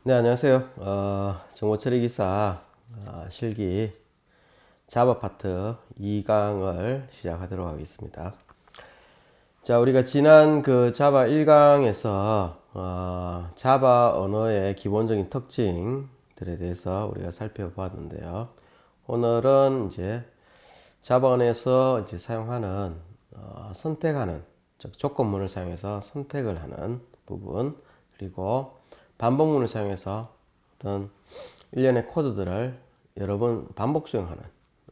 네, 안녕하세요. 정보 처리 기사 실기 자바 파트 2강을 시작하도록 하겠습니다. 자, 우리가 지난 그 자바 1강에서 자바 언어의 기본적인 특징들에 대해서 우리가 살펴보았는데요. 오늘은 이제 자바 언어에서 이제 사용하는 선택하는, 즉 조건문을 사용해서 선택을 하는 부분, 그리고 반복문을 사용해서 어떤 일련의 코드들을 여러 번 반복 수행하는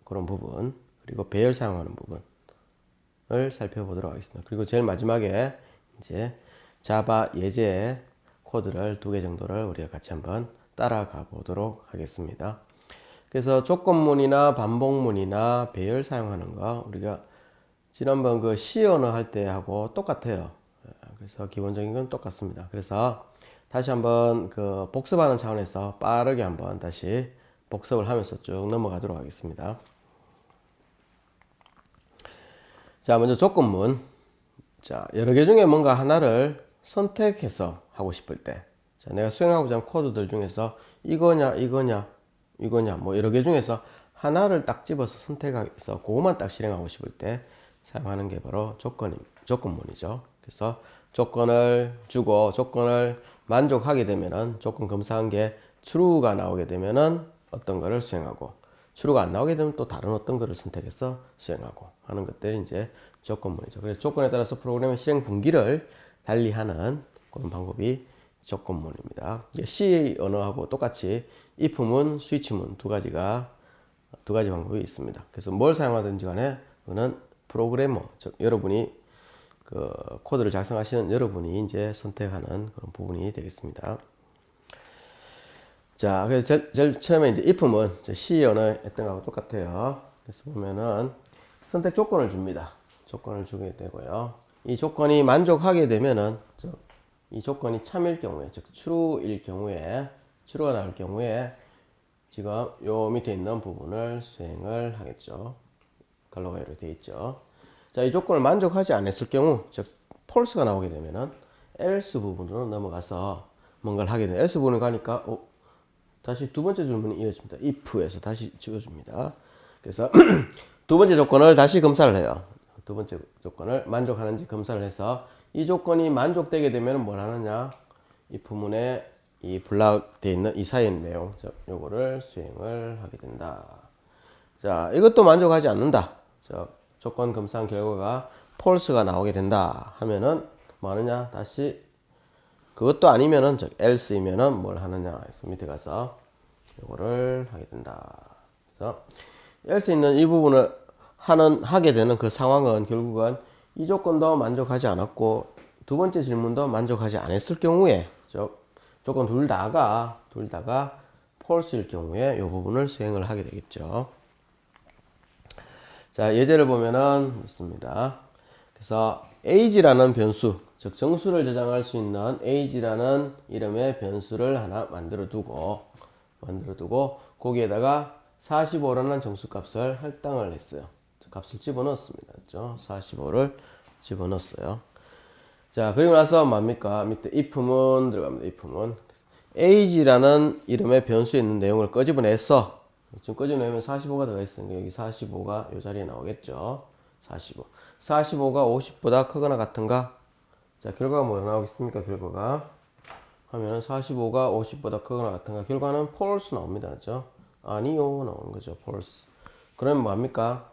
그런 부분, 그리고 배열 사용하는 부분을 살펴보도록 하겠습니다. 그리고 제일 마지막에 이제 자바 예제 코드를 2개 정도를 우리가 같이 한번 따라가 보도록 하겠습니다. 그래서 조건문이나 반복문이나 배열 사용하는 거 우리가 지난번 그 C 언어 할 때 하고 똑같아요. 그래서 기본적인 건 똑같습니다. 그래서 다시 한번 그 복습하는 차원에서 빠르게 한번 다시 복습을 하면서 쭉 넘어가도록 하겠습니다. 자, 먼저 조건문. 자, 여러 개 중에 뭔가 하나를 선택해서 하고 싶을 때, 자, 내가 수행하고자 하는 코드들 중에서 이거냐, 뭐 여러 개 중에서 하나를 딱 집어서 선택해서 그것만 딱 실행하고 싶을 때 사용하는 게 바로 조건문이죠. 그래서 조건을 주고 조건을 만족하게 되면은 조건 검사한 게 true가 나오게 되면은 어떤 거를 수행하고, true가 안 나오게 되면 또 다른 어떤 거를 선택해서 수행하고 하는 것들이 이제 조건문이죠. 그래서 조건에 따라서 프로그램의 실행 분기를 달리하는 그런 방법이 조건문입니다. C 언어하고 똑같이 if문, switch문 두 가지 방법이 있습니다. 그래서 뭘 사용하든지 간에 그거는 프로그래머, 즉 여러분이 그 코드를 작성하시는 여러분이 이제 선택하는 그런 부분이 되겠습니다. 자, 그래서 제일 처음에 이제 if문 C 언어 했던 거하고 똑같아요. 그래서 보면은 선택 조건을 줍니다. 조건을 주게 되고요. 이 조건이 만족하게 되면은 이 조건이 참일 경우에, 즉 true일 경우에, true가 나올 경우에 지금 요 밑에 있는 부분을 수행을 하겠죠. 컬러가 이렇게 되어 있죠. 자, 이 조건을 만족하지 않았을 경우, 즉 false가 나오게 되면은 else 부분으로 넘어가서 뭔가를 하게 돼요. else 부분을 가니까 다시 두 번째 질문이 이어집니다. if에서 다시 지워줍니다. 그래서 두 번째 조건을 다시 검사를 해요. 두 번째 조건을 만족하는지 검사를 해서 이 조건이 만족되게 되면 뭘 하느냐, 이 부문에 이 블락되어 있는 이 사이의 내용, 요거를 수행을 하게 된다. 자, 이것도 만족하지 않는다. 조건 검사한 결과가 false가 나오게 된다 하면은 뭐 하느냐, 다시 그것도 아니면은 else이면은 뭘 하느냐 해서 밑에 가서 요거를 하게 된다. 그래서 else 있는 이 부분을 하게 되는 그 상황은 결국은 이 조건도 만족하지 않았고 두 번째 질문도 만족하지 않았을 경우에 조건 둘 다가 false일 경우에 이 부분을 수행을 하게 되겠죠. 자, 예제를 보면은 있습니다. 그래서 age라는 변수, 즉 정수를 저장할 수 있는 age라는 이름의 변수를 하나 만들어 두고 거기에다가 45라는 정수값을 할당을 했어요. 값을 집어넣었습니다. 그렇죠? 45를 집어넣었어요. 자, 그리고 나서 뭡니까? 밑에 if문 들어갑니다. if문. age라는 이름의 변수에 있는 내용을 끄집어내서, 지금 끄집어내면 45가 들어가 있으니까 여기 45가 이 자리에 나오겠죠. 45. 45가 50보다 크거나 같은가? 자, 결과가 뭐 나오겠습니까? 결과가 하면은 45가 50보다 크거나 같은가? 결과는 false 나옵니다. 그렇죠? 아니요 나오는 거죠. false. 그러면 뭡니까?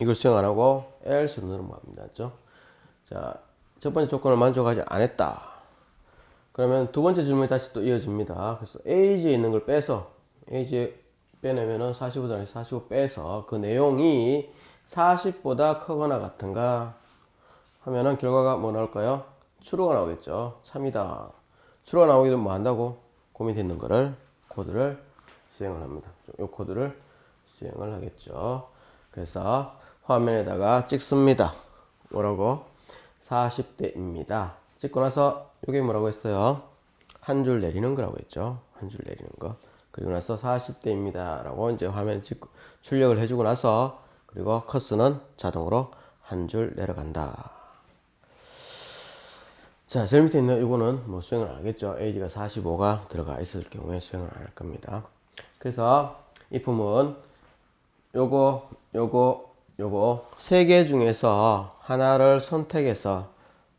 이걸 수행 안 하고 else로 넘어갑니다. 그렇죠? 자, 첫 번째 조건을 만족하지 않았다. 그러면 두 번째 질문이 다시 또 이어집니다. 그래서 age에 있는 걸 빼서 age에 빼내면은 45보다 45 빼서 그 내용이 40보다 크거나 같은가 하면은 결과가 뭐 나올까요? true가 나오겠죠. 참이다. true가 나오게 되면 뭐 한다고? 고민되어 있는 거를 코드를 수행을 합니다. 이 코드를 수행을 하겠죠. 그래서 화면에다가 찍습니다. 뭐라고? 40대입니다. 찍고 나서 이게 뭐라고 했어요? 한 줄 내리는 거라고 했죠. 한 줄 내리는 거. 그리고 나서 40대입니다. 라고 이제 화면에 찍고 출력을 해주고 나서 그리고 커스는 자동으로 한 줄 내려간다. 자, 제일 밑에 있는 이거는 뭐 수행을 안 하겠죠. a가 45가 들어가 있을 경우에 수행을 안 할 겁니다. 그래서 if은 요거 세 개 중에서 하나를 선택해서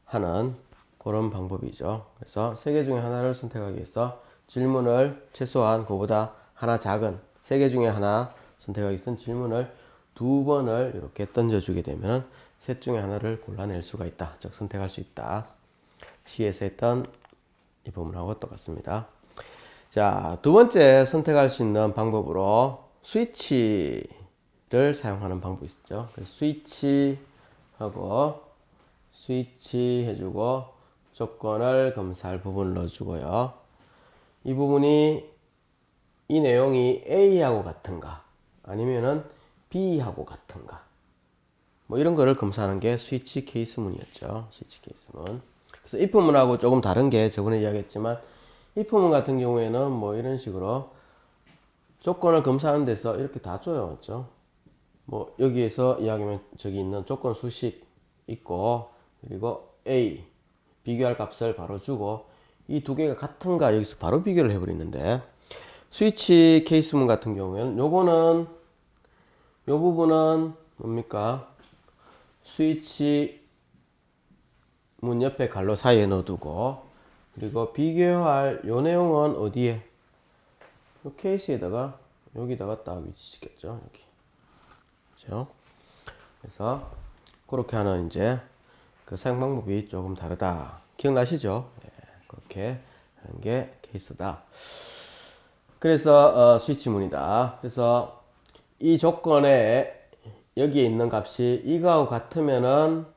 하는 그런 방법이죠. 그래서 세 개 중에 하나를 선택하기 위해서 질문을 최소한 그보다 하나 작은 세 개 중에 하나 선택하기 위해서 질문을 두 번을 이렇게 던져주게 되면 셋 중에 하나를 골라낼 수가 있다. 즉 선택할 수 있다. C에서 했던 이 부분하고 똑같습니다. 자, 두 번째 선택할 수 있는 방법으로 스위치를 사용하는 방법이 있죠. 그래서 스위치 해주고 조건을 검사할 부분을 넣어주고요. 이 부분이 이 내용이 A하고 같은가 아니면은 B하고 같은가 뭐 이런 거를 검사하는 게 스위치 케이스문이었죠. 스위치 케이스문. 그래서 if문하고 조금 다른 게 저번에 이야기했지만 if문 같은 경우에는 뭐 이런 식으로 조건을 검사하는 데서 이렇게 다 줘요. 맞죠? 뭐 여기에서 이야기하면 저기 있는 조건 수식 있고 그리고 A 비교할 값을 바로 주고 이 두 개가 같은가 여기서 바로 비교를 해버리는데 스위치 케이스문 같은 경우에는 요거는 요 부분은 뭡니까? 스위치 문 옆에 갈로 사이에 넣어두고 그리고 비교할 요 내용은 어디에? 요 케이스에다가 여기다가 딱 위치시켰죠. 여기. 그죠? 그래서 그렇게 하는 이제 그 사용 방법이 조금 다르다. 기억나시죠? 네, 그렇게 하는 게 케이스다. 그래서 스위치문이다. 그래서 이 조건에 여기에 있는 값이 이거하고 같으면은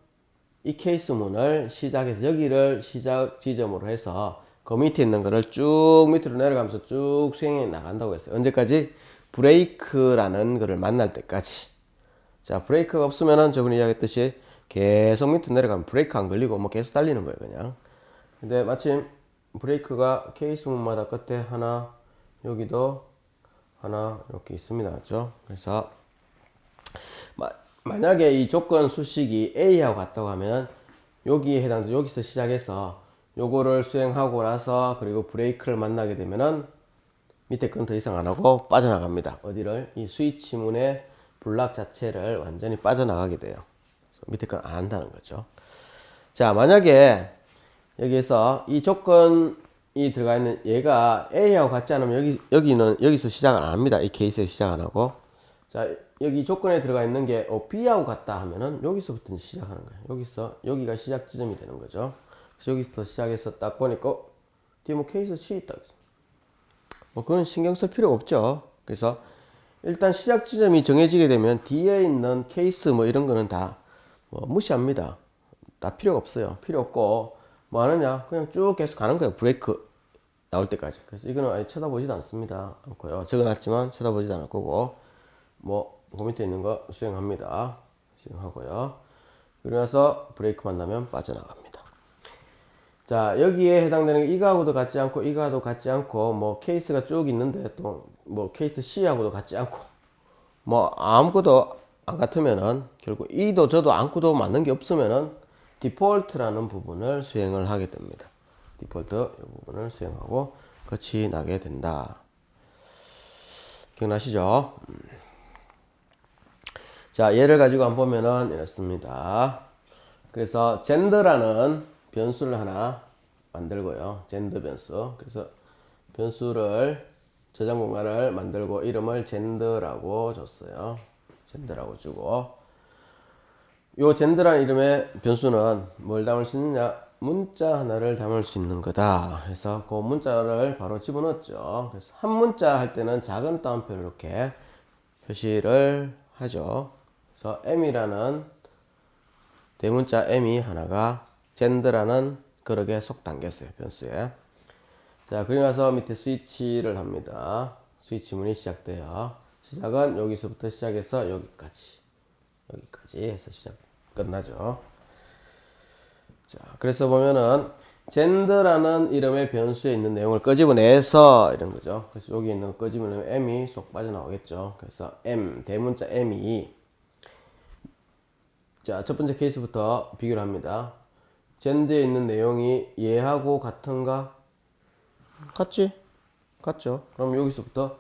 이 케이스문을 시작해서 여기를 시작 지점으로 해서 그 밑에 있는 거를 쭉 밑으로 내려가면서 쭉 수행해 나간다고 했어요. 언제까지? 브레이크라는 거를 만날 때까지. 자, 브레이크가 없으면은 저번에 이야기했듯이 계속 밑으로 내려가면 브레이크 안 걸리고 뭐 계속 달리는 거예요, 그냥. 근데 마침 브레이크가 케이스문마다 끝에 하나, 여기도 하나 이렇게 있습니다. 그죠? 그래서 만약에 이 조건 수식이 A하고 같다고 하면 여기에 해당돼 여기서 시작해서 요거를 수행하고 나서 그리고 브레이크를 만나게 되면은 밑에 건 더 이상 안 하고 빠져나갑니다. 어디를? 이 스위치문의 블락 자체를 완전히 빠져나가게 돼요. 밑에 건 안 한다는 거죠. 자, 만약에 여기에서 이 조건이 들어가 있는 얘가 A하고 같지 않으면 여기서 시작을 안 합니다. 이 케이스에서 시작 안 하고. 자, 여기 조건에 들어가 있는 게 B하고 같다 하면은 여기서부터 시작하는 거예요. 여기가 시작 지점이 되는 거죠. 그래서 여기서 시작해서 딱 보니까 뒤에 뭐 케이스 C 있다. 뭐 그건 신경 쓸 필요가 없죠. 그래서 일단 시작 지점이 정해지게 되면 뒤에 있는 케이스 뭐 이런 거는 다 뭐 무시합니다. 다 필요가 없어요. 필요 없고 뭐 하느냐 그냥 쭉 계속 가는 거예요. 브레이크 나올 때까지. 그래서 이거는 아예 쳐다보지도 않고요. 적어놨지만 쳐다보지도 않을 거고 뭐 그 밑에 있는 거 수행합니다. 수행하고요. 그러고 나서 브레이크 만나면 빠져나갑니다. 자, 여기에 해당되는 게 이거하고도 같지 않고 이거하고도 같지 않고 뭐 케이스가 쭉 있는데 또 뭐 케이스 C하고도 같지 않고 뭐 아무것도 안 같으면은 결국 이도 저도 아무것도 맞는 게 없으면은 디폴트라는 부분을 수행을 하게 됩니다. 디폴트 이 부분을 수행하고 끝이 나게 된다. 기억나시죠? 자, 얘를 가지고 한번 보면은 이렇습니다. 그래서 젠더라는 변수를 하나 만들고요. 젠더 변수. 그래서 변수를 저장 공간을 만들고 이름을 젠더라고 줬어요. 젠더라고 주고 요 젠더라는 이름의 변수는 뭘 담을 수 있느냐? 문자 하나를 담을 수 있는 거다. 그래서 그 문자를 바로 집어넣었죠. 그래서 한 문자 할 때는 작은 따옴표를 이렇게 표시를 하죠. 그래서 m이라는 대문자 m이 하나가 젠더라는 그릇에 속 담겼어요. 변수에. 자, 그리고 나서 밑에 스위치를 합니다. 스위치 문이 시작돼요. 시작은 여기서부터 시작해서 여기까지 해서 끝나죠. 자, 그래서 보면은 젠더라는 이름의 변수에 있는 내용을 끄집어내서 이런 거죠. 그래서 여기 있는 거 끄집어내면 m이 쏙 빠져나오겠죠. 그래서 m 대문자 m이 자, 첫 번째 케이스부터 비교를 합니다. 젠드에 있는 내용이 얘하고 같은가? 같지? 같죠? 그럼 여기서부터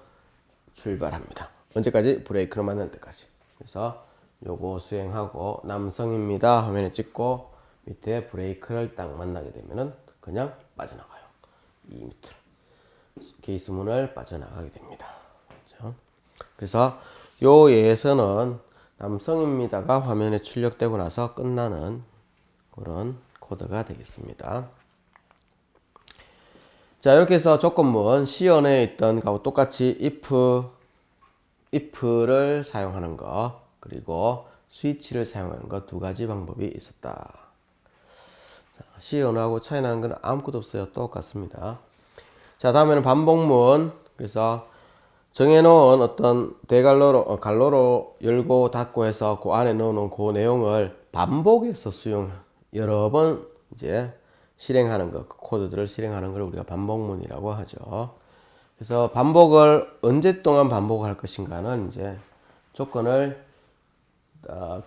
출발합니다. 언제까지? 브레이크를 만날 때까지. 그래서 요거 수행하고 남성입니다 화면에 찍고 밑에 브레이크를 딱 만나게 되면은 그냥 빠져나가요. 이 밑으로 케이스문을 빠져나가게 됩니다. 그렇죠? 그래서 요 예에서는 남성입니다가 화면에 출력되고 나서 끝나는 그런 코드가 되겠습니다. 자, 이렇게 해서 조건문 C언에 있던 거하고 똑같이 if를 사용하는 거 그리고 스위치를 사용하는 거 두 가지 방법이 있었다. C 언어하고 차이 나는 건 아무것도 없어요. 똑같습니다. 자, 다음에는 반복문. 그래서 정해놓은 어떤 대갈로로 갈로로 열고 닫고 해서 그 안에 넣어놓은 그 내용을 반복해서 여러 번 이제 실행하는 것, 그 코드들을 실행하는 걸 우리가 반복문이라고 하죠. 그래서 반복을 언제 동안 반복할 것인가는 이제 조건을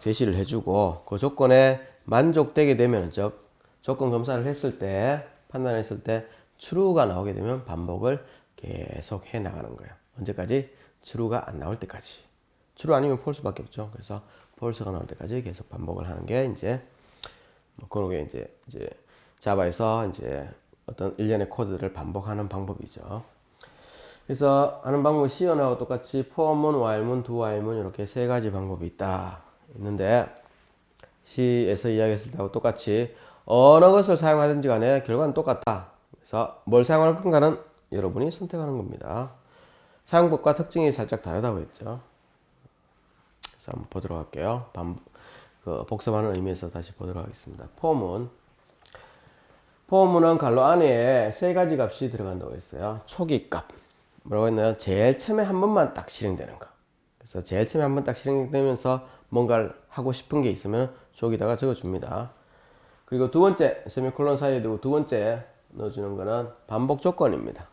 제시를 해주고 그 조건에 만족되게 되면 즉 조건 검사를 했을 때 판단했을 때 true가 나오게 되면 반복을 계속 해 나가는 거예요. 언제까지? true가 안 나올 때까지. true 아니면 false밖에 없죠. 그래서 false가 나올 때까지 계속 반복을 하는 게 이제 뭐 그런 게 이제 자바에서 이제 어떤 일련의 코드를 반복하는 방법이죠. 그래서 하는 방법은 C언하고 똑같이 for문, while문, do while문 이렇게 세 가지 방법이 있는데 C에서 이야기했을 때하고 똑같이 어느 것을 사용하든지 간에 결과는 똑같다. 그래서 뭘 사용할 건가는 여러분이 선택하는 겁니다. 사용법과 특징이 살짝 다르다고 했죠. 그래서 한번 보도록 할게요. 복습하는 의미에서 다시 보도록 하겠습니다. 포문은 갈로 안에 세 가지 값이 들어간다고 했어요. 초기 값. 뭐라고 했나요? 제일 처음에 한 번만 딱 실행되는 거. 그래서 제일 처음에 한 번 딱 실행되면서 뭔가를 하고 싶은 게 있으면 저기다가 적어줍니다. 그리고 두 번째, 세미콜론 사이에 두고 두 번째 넣어주는 거는 반복 조건입니다.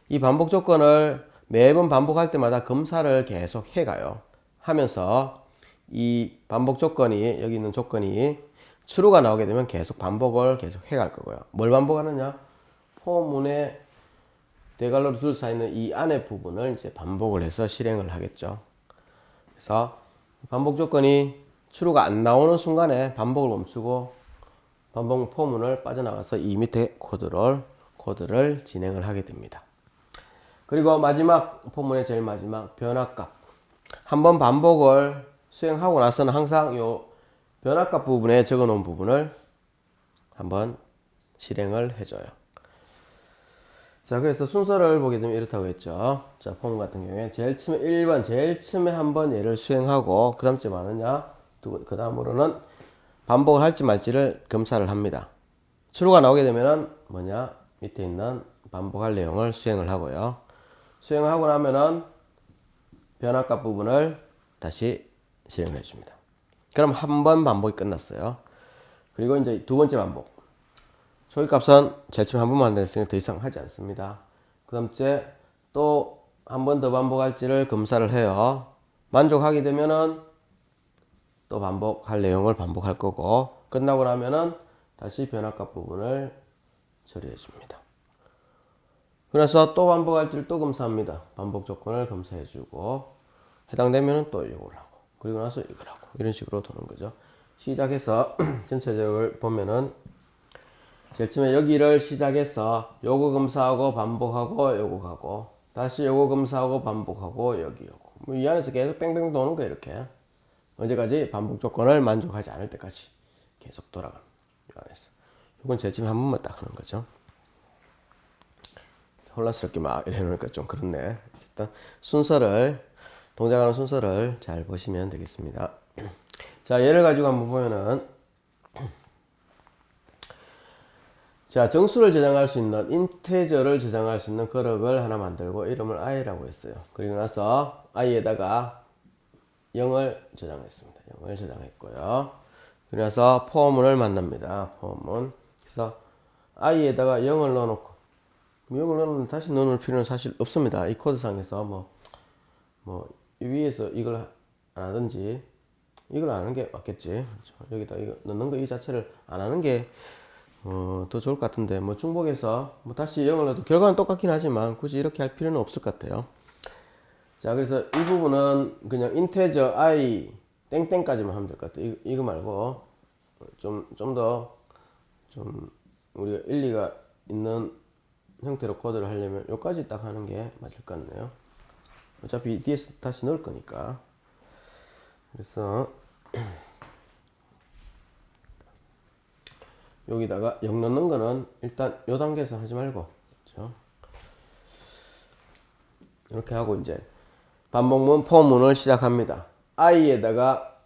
이 반복 조건을 매번 반복할 때마다 검사를 계속 해가요. 하면서 이 반복 조건이, 여기 있는 조건이 true가 나오게 되면 계속 반복을 계속 해갈 거고요. 뭘 반복하느냐? 포문에 대괄호로 둘러싸이는 이 안에 부분을 이제 반복을 해서 실행을 하겠죠. 그래서 반복 조건이 true가 안 나오는 순간에 반복을 멈추고 반복 포문을 빠져나가서 이 밑에 코드를 진행을 하게 됩니다. 그리고 마지막 포문의 제일 마지막 변화값. 한번 반복을 수행하고 나서는 항상 요 변화값 부분에 적어 놓은 부분을 한번 실행을 해줘요. 자, 그래서 순서를 보게 되면 이렇다고 했죠. 자, 포문 같은 경우에 제일 처음에 1번, 제일 처음에 한번 얘를 수행하고 그 다음쯤 하느냐, 그 다음으로는 반복을 할지 말지를 검사를 합니다. true가 나오게 되면은 뭐냐, 밑에 있는 반복할 내용을 수행을 하고요. 수행을 하고 나면은 변화값 부분을 다시 실행을 해줍니다. 그럼 한 번 반복이 끝났어요. 그리고 이제 두 번째 반복. 초기 값은 제일 처음에 한 번만 됐으니 더 이상 하지 않습니다. 그 다음째 또 한 번 더 반복할지를 검사를 해요. 만족하게 되면은 또 반복할 내용을 반복할 거고 끝나고 나면은 다시 변화값 부분을 처리해 줍니다. 그래서 또 반복할지를 또 검사합니다. 반복 조건을 검사해 주고 해당되면은 또 이걸 하고 그리고 나서 이걸 하고 이런 식으로 도는 거죠. 시작해서 전체적으로 보면은 제일 처음에 여기를 시작해서 요거 검사하고 반복하고 요거 가고 다시 요거 검사하고 반복하고 여기 오고 뭐 이 안에서 계속 뺑뺑 도는 거예요. 이렇게 언제까지? 반복 조건을 만족하지 않을 때까지 계속 돌아가는 이 안에서. 이건 제일 처음에 한 번만 딱 하는 거죠. 혼란스럽게 막 이래놓으니까 좀 그렇네. 어쨌든 동작하는 순서를 잘 보시면 되겠습니다. 자, 얘를 가지고 한번 보면은 자, 정수를 저장할 수 있는 인테저를 저장할 수 있는 그룹을 하나 만들고 이름을 i라고 했어요. 그리고 나서 i에다가 0을 저장했습니다. 0을 저장했고요. 그래서 포문을 만납니다. 포문. 그래서 i에다가 0을 넣어놓고 0을 넣으면 다시 넣을 필요는 사실 없습니다. 이 코드상에서 위에서 이걸 안 하든지 이걸 안 하는 게 맞겠지. 그렇죠? 여기다 이거 넣는 거 이 자체를 안 하는 게 더 좋을 것 같은데 뭐 중복해서 뭐 다시 0을 넣어도 결과는 똑같긴 하지만 굳이 이렇게 할 필요는 없을 것 같아요. 자, 그래서 이 부분은 그냥 인테저 i 땡땡까지만 하면 될 것 같아요. 이거 말고 좀 더 좀 우리가 일리가 있는 형태로 코드를 하려면 여기까지 딱 하는 게 맞을 것 같네요. 어차피 뒤에서 다시 넣을 거니까. 그래서 여기다가 0 넣는 거는 일단 요 단계에서 하지 말고, 그렇죠? 이렇게 하고 이제 반복문 포문을 시작합니다. i에다가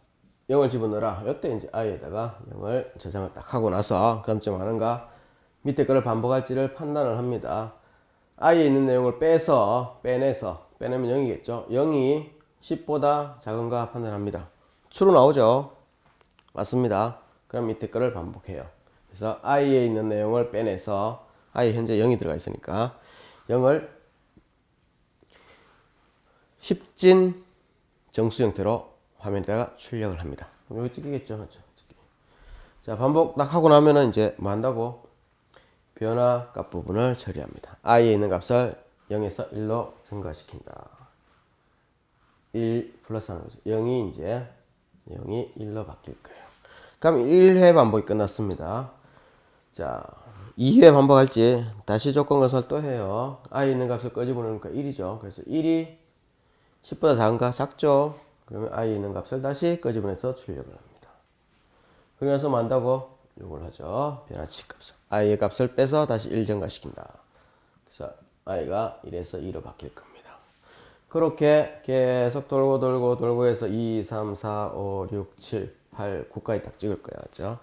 0을 집어넣어라. 이때 이제 i에다가 0을 저장을 딱 하고 나서 그다음 좀 하는가 밑에 거를 반복할지를 판단을 합니다. i에 있는 내용을 빼내면 0이겠죠. 0이 10보다 작은가 판단합니다. true 나오죠. 맞습니다. 그럼 밑에 거를 반복해요. 그래서 i에 있는 내용을 빼내서 i 현재 0이 들어가 있으니까 0을 10진 정수 형태로 화면에다가 출력을 합니다. 여기 찍히겠죠? 그렇죠? 자, 반복 딱 하고 나면은 이제 뭐 한다고? 변화 값 부분을 처리합니다. i에 있는 값을 0에서 1로 증가시킨다. 1 플러스 하는 거죠. 0이 1로 바뀔 거예요. 그럼 1회 반복이 끝났습니다. 자, 2회 반복할지 다시 조건 건설 또 해요. i 있는 값을 끄집어내니까 1이죠. 그래서 1이 10보다 작은가? 작죠? 그러면 i 있는 값을 다시 끄집어내서 출력을 합니다. 그러면서 뭐 한다고? 이걸 하죠. 변화치 값을. i의 값을 빼서 다시 1 증가시킨다. 그래서 i가 1에서 2로 바뀔 겁니다. 그렇게 계속 돌고 해서 2, 3, 4, 5, 6, 7, 8, 9까지 딱 찍을 거야. 그죠?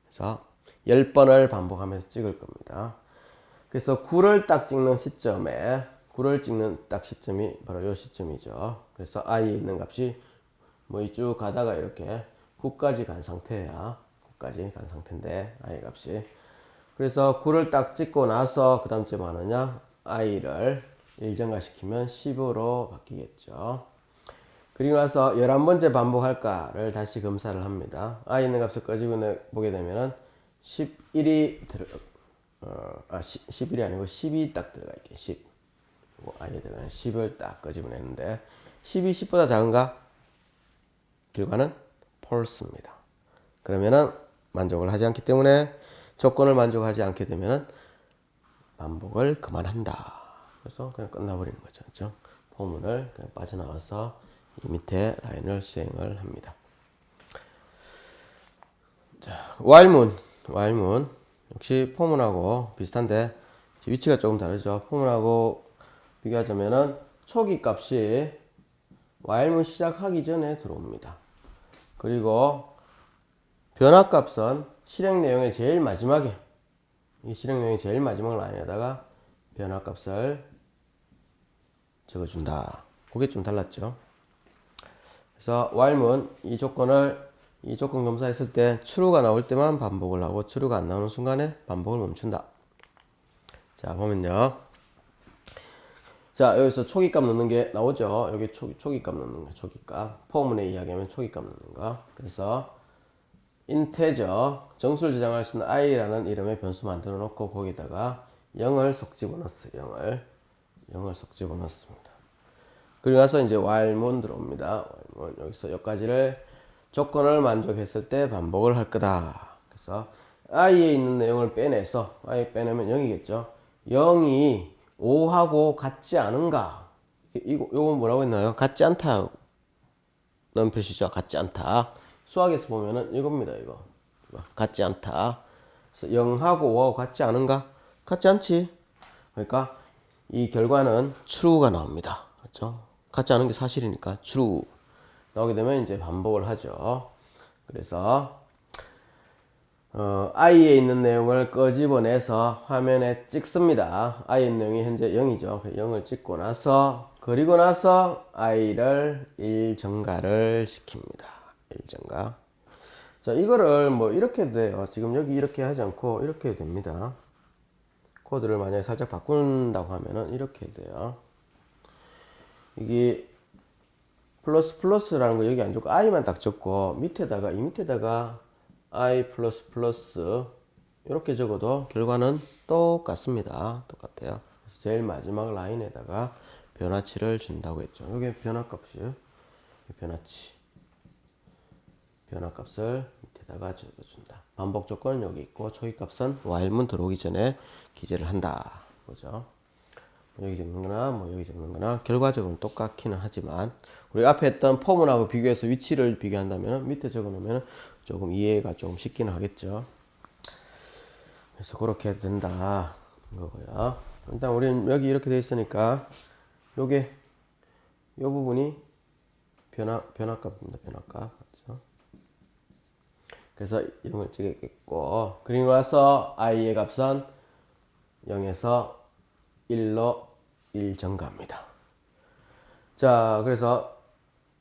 그래서 10번을 반복하면서 찍을 겁니다. 그래서 9를 딱 찍는 시점에 9를 찍는 딱 시점이 바로 이 시점이죠. 그래서 i에 있는 값이 뭐 쭉 가다가 이렇게 9까지 간 상태야. 9까지 간 상태인데 i 값이. 그래서 9를 딱 찍고 나서 그 다음쯤 하느냐 i를 1 증가시키면 10으로 바뀌겠죠. 그리고 나서 11번째 반복할까를 다시 검사를 합니다. i 있는 값을 끄집어 보게 되면은 11이 11이 아니고 10이 딱 들어가 있게 10. i에 들어가는 10을 딱 끄집어내는데 10이 10보다 작은가? 결과는 false입니다. 그러면은 만족을 하지 않기 때문에 조건을 만족하지 않게 되면은 반복을 그만한다. 그래서 그냥 끝나버리는 거죠. 그렇죠? 포문을 그냥 빠져나와서 이 밑에 라인을 수행을 합니다. 자, while문 역시 포문하고 비슷한데 위치가 조금 다르죠. 포문하고 비교하자면은 초기 값이 while문 시작하기 전에 들어옵니다. 그리고 변화 값은 실행 내용의 제일 마지막에 이 실행 내용의 제일 마지막 라인에다가 변화 값을 적어준다. 그게 좀 달랐죠. 그래서 while문 이 조건 검사했을 때 true가 나올 때만 반복을 하고 true가 안 나오는 순간에 반복을 멈춘다. 자, 보면요. 자, 여기서 초기값 넣는 게 나오죠. 여기 초기값 넣는 거, 초기값. 포문에 이야기하면 초기값 넣는 거. 그래서 인테저 정수를 저장할 수 있는 i라는 이름의 변수 만들어 놓고 거기다가 0을 석 집어넣었어요. 0을 석 집어넣습니다. 그리고 나서 이제 while문 들어옵니다. while문 여기서 여기까지를 조건을 만족했을 때 반복을 할 거다. 그래서 i에 있는 내용을 빼내서 i 빼내면 0이겠죠. 0이 5하고 같지 않은가? 이건 뭐라고 했나요? 같지 않다는 표시죠. 같지 않다. 수학에서 보면은 이겁니다. 이거 같지 않다. 그래서 0하고 5하고 같지 않은가? 같지 않지. 그러니까 이 결과는 true가 나옵니다. 그렇죠? 같지 않은 게 사실이니까 true 나오게 되면 이제 반복을 하죠. 그래서 i에 있는 내용을 끄집어내서 화면에 찍습니다. i에 있는 내용이 현재 0이죠. 0을 찍고 나서 그리고 나서 i를 1 증가를 시킵니다. 1 증가. 자, 이거를 뭐 이렇게 돼요. 지금 여기 이렇게 하지 않고 이렇게 됩니다. 코드를 만약에 살짝 바꾼다고 하면은 이렇게 돼요. 이게 플러스라는 거 여기 안 적고 i만 딱 적고 밑에다가 이 밑에다가 i 플러스 이렇게 적어도 결과는 똑같습니다. 똑같아요. 그래서 제일 마지막 라인에다가 변화치를 준다고 했죠. 이게 변화값이에요. 변화치. 변화값을 밑에다가 적어준다. 반복 조건은 여기 있고 초기값은 while문 들어오기 전에 기재를 한다. 그죠? 여기 적는 거나 뭐 여기 적는 거나 결과적으로는 똑같기는 하지만 우리 앞에 했던 포문하고 비교해서 위치를 비교한다면 밑에 적어 놓으면 조금 이해가 좀 쉽기는 하겠죠. 그래서 그렇게 된다 이거고요. 일단 우리는 여기 이렇게 되어 있으니까 요게 요 부분이 변화값입니다. 변화값. 그렇죠? 그래서 0을 찍겠고 그리고 나서 i의 값은 0에서 1로 1 증가합니다. 자, 그래서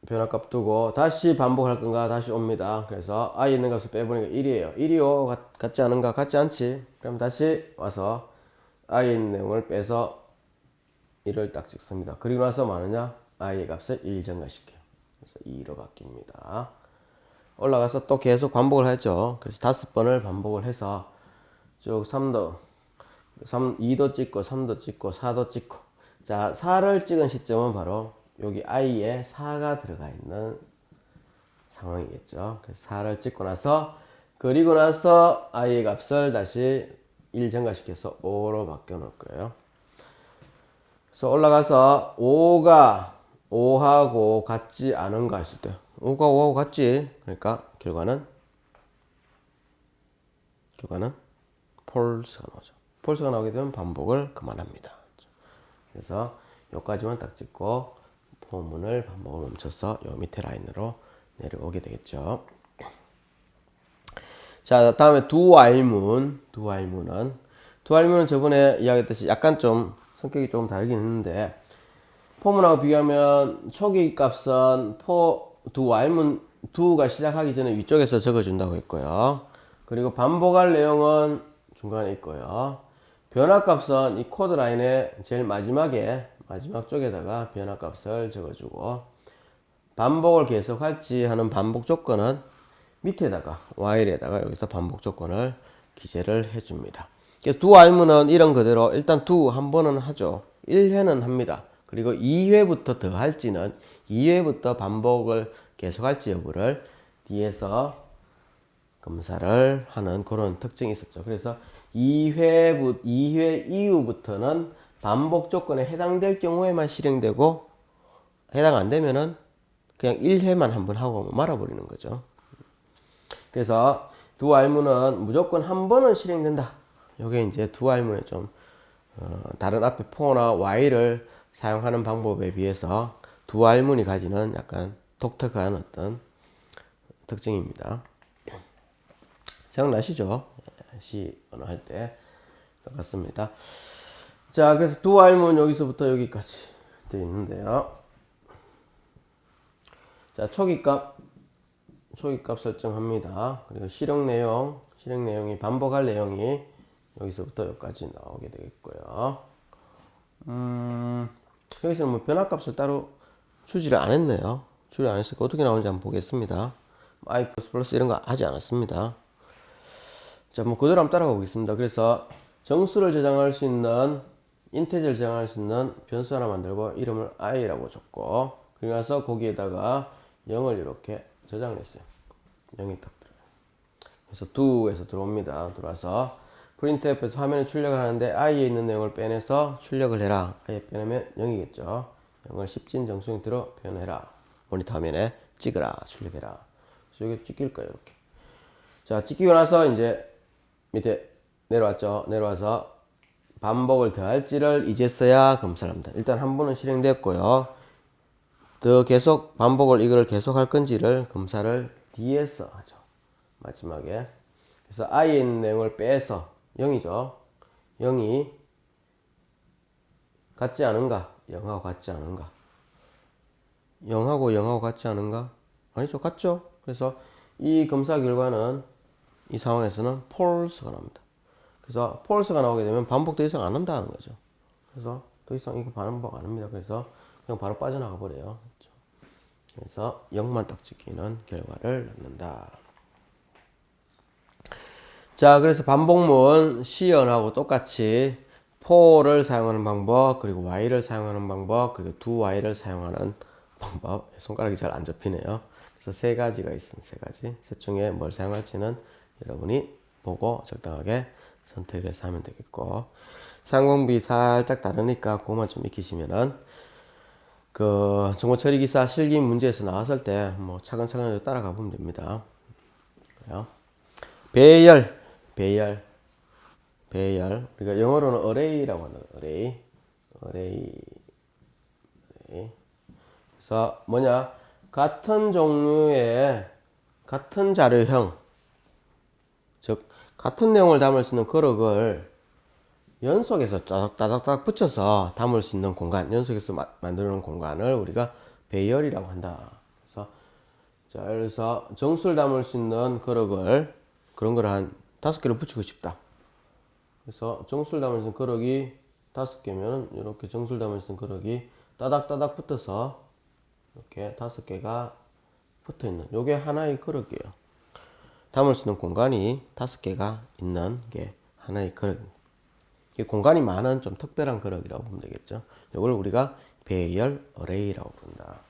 변화값 두고 다시 반복할 건가 다시 옵니다. 그래서 i 있는 값을 빼보니까 1이에요. 1이 5 같지 않은가? 같지 않지? 그럼 다시 와서 i 있는 내용을 빼서 1을 딱 찍습니다. 그리고 나서 뭐하느냐? i의 값을 1 증가시켜요. 그래서 2로 바뀝니다. 올라가서 또 계속 반복을 하죠. 그래서 5번을 반복을 해서 쭉 2도 찍고 3도 찍고 4도 찍고 자 4를 찍은 시점은 바로 여기 i에 4가 들어가 있는 상황이겠죠. 그래서 4를 찍고 나서 그리고 나서 i의 값을 다시 1 증가시켜서 5로 바뀌어 놓을 거예요. 그래서 올라가서 5가 5하고 같지 않은가 했을 때 5가 5하고 같지. 그러니까 결과는 폴스가 나오죠. 폴스가 나오게 되면 반복을 그만합니다. 그래서 여기까지만 딱 찍고 포문을 반복을 멈춰서 요 밑에 라인으로 내려오게 되겠죠. 자, 다음에 두알문. 두알문은 저번에 이야기했듯이 약간 좀 성격이 좀 다르긴 했는데 포문하고 비교하면 초기 값은 두알문 두가 시작하기 전에 위쪽에서 적어준다고 했고요. 그리고 반복할 내용은 중간에 있고요. 변화값은 이 코드 라인의 제일 마지막 쪽에다가 변화값을 적어주고 반복을 계속할지 하는 반복 조건은 밑에다가 while에다가 여기서 반복 조건을 기재를 해줍니다. 그래서 do while문은 이런 그대로 일단 do 한 번은 하죠. 1회는 합니다. 그리고 2회부터 더 할지는 2회부터 반복을 계속할지 여부를 뒤에서 검사를 하는 그런 특징이 있었죠. 그래서 2회 이후부터는 반복 조건에 해당될 경우에만 실행되고 해당 안 되면은 그냥 1회만 한번 하고 말아버리는 거죠. 그래서 두 알문은 무조건 한 번은 실행된다. 이게 이제 두 알문의 좀 다른 앞에 for나 while을 사용하는 방법에 비해서 두 알문이 가지는 약간 독특한 어떤 특징입니다. 생각나시죠? 시 언어 할 때 똑같습니다. 자, 그래서 두 알문 여기서부터 여기까지 되어 있는데요. 자, 초기값 설정합니다. 그리고 실행 내용이 반복할 내용이 여기서부터 여기까지 나오게 되겠고요. 여기서는 뭐 변화값을 따로 주지를 안 했네요. 주지 안 했으니까 어떻게 나오는지 한번 보겠습니다. i++ 이런 거 하지 않았습니다. 자, 뭐 그대로 한번 따라가 보겠습니다. 그래서 정수를 저장할 수 있는 인테저를 저장할 수 있는 변수 하나 만들고 이름을 i라고 줬고 그리고 나서 거기에다가 0을 이렇게 저장을 했어요. 0이 딱 들어가요. 그래서 do에서 들어옵니다. 들어와서 printf에서 화면에 출력을 하는데 i에 있는 내용을 빼내서 출력을 해라. i에 빼내면 0이겠죠. 0을 10진 정수 형태로 표현해라. 모니터 화면에 찍으라. 출력해라. 그래서 여기 찍힐 거예요. 이렇게. 자, 찍히고 나서 이제 밑에 내려왔죠. 내려와서 반복을 더할지를 이제서야 검사를 합니다. 일단 한 번은 실행됐고요. 더 계속 반복을 이걸 계속 할 건지를 검사를 뒤에서 하죠. 마지막에. 그래서 i에 있는 내용을 빼서 0이죠. 0이 같지 않은가? 0하고 같지 않은가? 0하고 같지 않은가? 아니죠. 같죠? 그래서 이 검사 결과는 이 상황에서는 false가 나옵니다. 그래서 false가 나오게 되면 반복 더 이상 안 한다는 거죠. 그래서 더 이상 이거 반복 안 합니다. 그래서 그냥 바로 빠져나가 버려요. 그래서 0만 딱 찍히는 결과를 낳는다. 자, 그래서 반복문 시연하고 똑같이 for를 사용하는 방법, 그리고 while을 사용하는 방법, 그리고 do while을 사용하는 방법. 손가락이 잘 안 접히네요. 그래서 세 가지가 있습니다. 세 가지. 셋 중에 뭘 사용할지는 여러분이 보고 적당하게 선택을 해서 하면 되겠고, 상공비 살짝 다르니까 그것만 좀 익히시면은 그 정보 처리 기사 실기 문제에서 나왔을 때 뭐 차근차근 따라가 보면 됩니다. 그래요. 배열, 배열, 배열. 우리가 영어로는 array라고 하는 array, array. 그래서 뭐냐? 같은 종류의 같은 자료형, 즉 같은 내용을 담을 수 있는 그룹을 연속해서 따닥따닥 붙여서 담을 수 있는 공간, 연속해서 만드는 공간을 우리가 배열이라고 한다. 그래서 자, 그래서 정수를 담을 수 있는 그룹을 그런 걸 한 5개를 붙이고 싶다. 그래서 정수를 담을 수 있는 그룹이 5개면 이렇게 정수를 담을 수 있는 그룹이 따닥따닥 붙어서 이렇게 5개가 붙어 있는 요게 하나의 그룹이에요. 담을 수 있는 공간이 5개가 있는 게 하나의 그룹입니다. 이 공간이 많은 좀 특별한 그룹이라고 보면 되겠죠. 이걸 우리가 배열 어레이라고 부른다.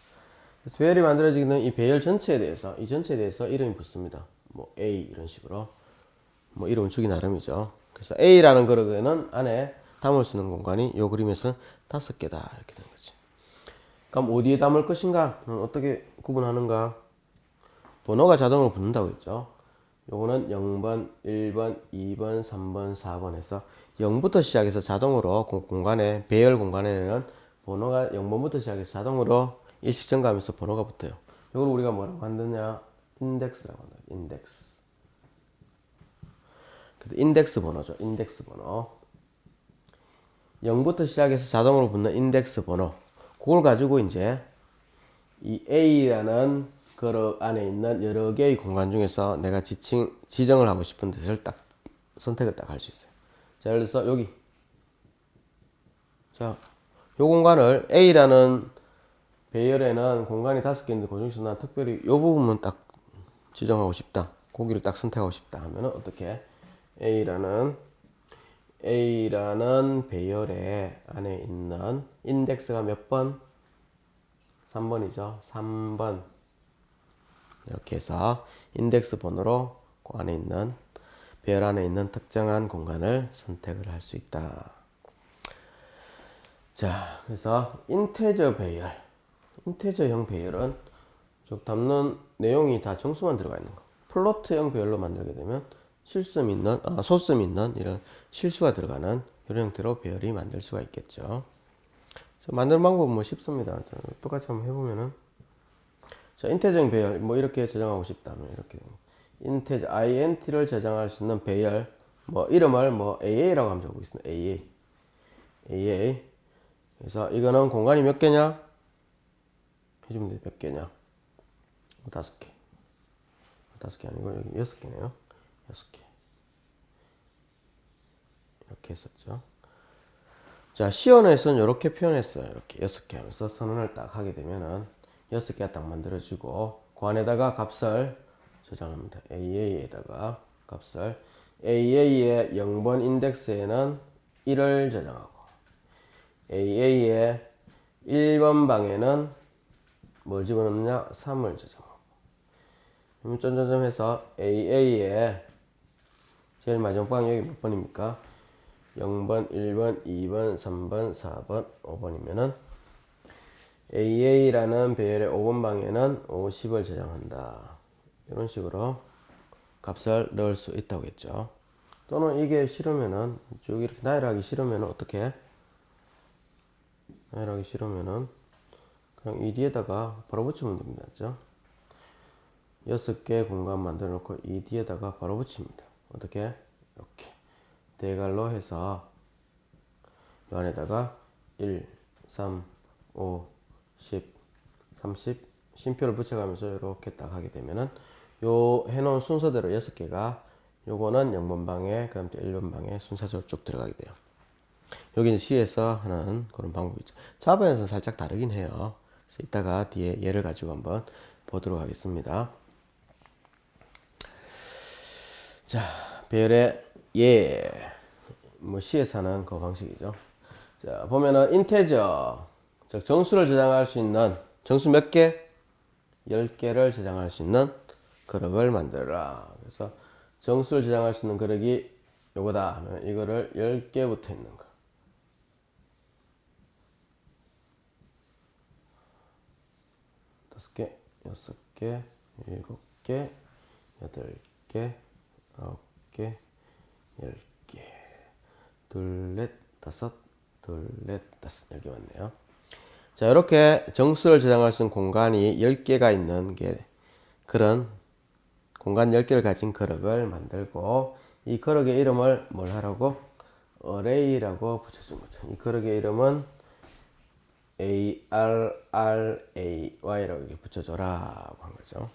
그래서 배열이 만들어지는 이 배열 전체에 대해서, 이 전체에 대해서 이름이 붙습니다. 뭐 A 이런 식으로 뭐 이름 주기 나름이죠. 그래서 A라는 그룹에는 안에 담을 수 있는 공간이 이 그림에서 5개다 이렇게 되는 거지. 그럼 어디에 담을 것인가? 어떻게 구분하는가? 번호가 자동으로 붙는다고 했죠. 요거는 0번, 1번, 2번, 3번, 4번 해서 0부터 시작해서 자동으로 공간에, 배열 공간에는 번호가 0번부터 시작해서 자동으로 일시 증가하면서 번호가 붙어요. 이걸 우리가 뭐라고 한다냐? 인덱스라고 한다. 인덱스. 인덱스 번호죠. 인덱스 번호. 0부터 시작해서 자동으로 붙는 인덱스 번호. 그걸 가지고 이제 이 A라는 그룹 안에 있는 여러 개의 공간 중에서 내가 지정을 하고 싶은 데를 딱 선택을 딱 할 수 있어요. 자, 예를 들어서 여기. 자, 요 공간을 A라는 배열에는 공간이 5개인데 그 중에서 난 특별히 요 부분만 딱 지정하고 싶다. 거기를 딱 선택하고 싶다 하면은 어떻게? A라는 배열의 안에 있는 인덱스가 몇 번? 3번이죠. 3번. 이렇게 해서 인덱스 번호로 그 안에 있는 배열 안에 있는 특정한 공간을 선택을 할 수 있다. 자, 그래서 인테저 배열, 인테저형 배열은 즉 담는 내용이 다 정수만 들어가 있는 거. 플로트형 배열로 만들게 되면 실수 있는, 소수 있는 이런 실수가 들어가는 이런 형태로 배열이 만들 수가 있겠죠. 만드는 방법은 뭐 쉽습니다. 자, 똑같이 한번 해보면은, 자, 인테저형 배열 뭐 이렇게 저장하고 싶다면 이렇게 인테저 int를 저장할 수 있는 배열 뭐 이름을 뭐 AA라고 하면 적고 있습니다. AA. 그래서 이거는 공간이 몇 개냐? 해주면 돼. 몇 개냐? 5개. 5개 아니고 여기 6개네요. 6개. 이렇게 했었죠. 자, 시연에서는 이렇게 표현했어요. 이렇게 6개 하면서 선언을 딱 하게 되면은 6개가 딱 만들어지고 그 안에다가 값을 저장합니다. AA에다가 값을 AA의 0번 인덱스에는 1을 저장하고 AA의 1번 방에는 뭘 집어넣느냐? 3을 저장하고 그러면 점점점 해서 AA의 제일 마지막 방이 여기 몇 번입니까? 0번, 1번, 2번, 3번, 4번, 5번이면은 AA라는 배열의 5번 방에는 50을 저장한다. 이런 식으로 값을 넣을 수 있다고 했죠. 또는 이게 싫으면은 쭉 이렇게 나열하기 싫으면은 어떻게? 나열하기 싫으면은 그냥 이 뒤에다가 바로 붙이면 됩니다. 그죠? 6개 공간 만들어 놓고 이 뒤에다가 바로 붙입니다. 어떻게? 이렇게 대괄로 해서 이 안에다가 1, 3, 5, 10, 30 쉼표를 붙여가면서 이렇게 딱 하게 되면은 요 해놓은 순서대로 6개가 요거는 0번 방에 그다음 또 1번 방에 순서대로 쭉 들어가게 돼요. 여기는 C에서 하는 그런 방법이죠. 자바에서는 살짝 다르긴 해요. 그래서 이따가 뒤에 예를 가지고 한번 보도록 하겠습니다. 자, 배열의 뭐 C에서 하는 그 방식이죠. 자, 보면은 인테저, 즉 정수를 저장할 수 있는 정수 몇 개? 10개를 저장할 수 있는 그릇을 만들어라. 그래서 정수를 저장할 수 있는 그릇이 요거다 하면 이거를 10개 붙어 있는 거. 5개, 6개, 7개, 8개, 9개, 10개. 둘, 넷, 다섯, 둘, 넷, 다섯. 10개 맞네요. 자, 이렇게 정수를 저장할 수 있는 공간이 10개가 있는 게 그런 공간 10개를 가진 그릇을 만들고 이 그릇의 이름을 뭘 하라고? array라고 붙여준 거죠. 이 그릇의 이름은 array라고 이렇게 붙여줘라고 한 거죠.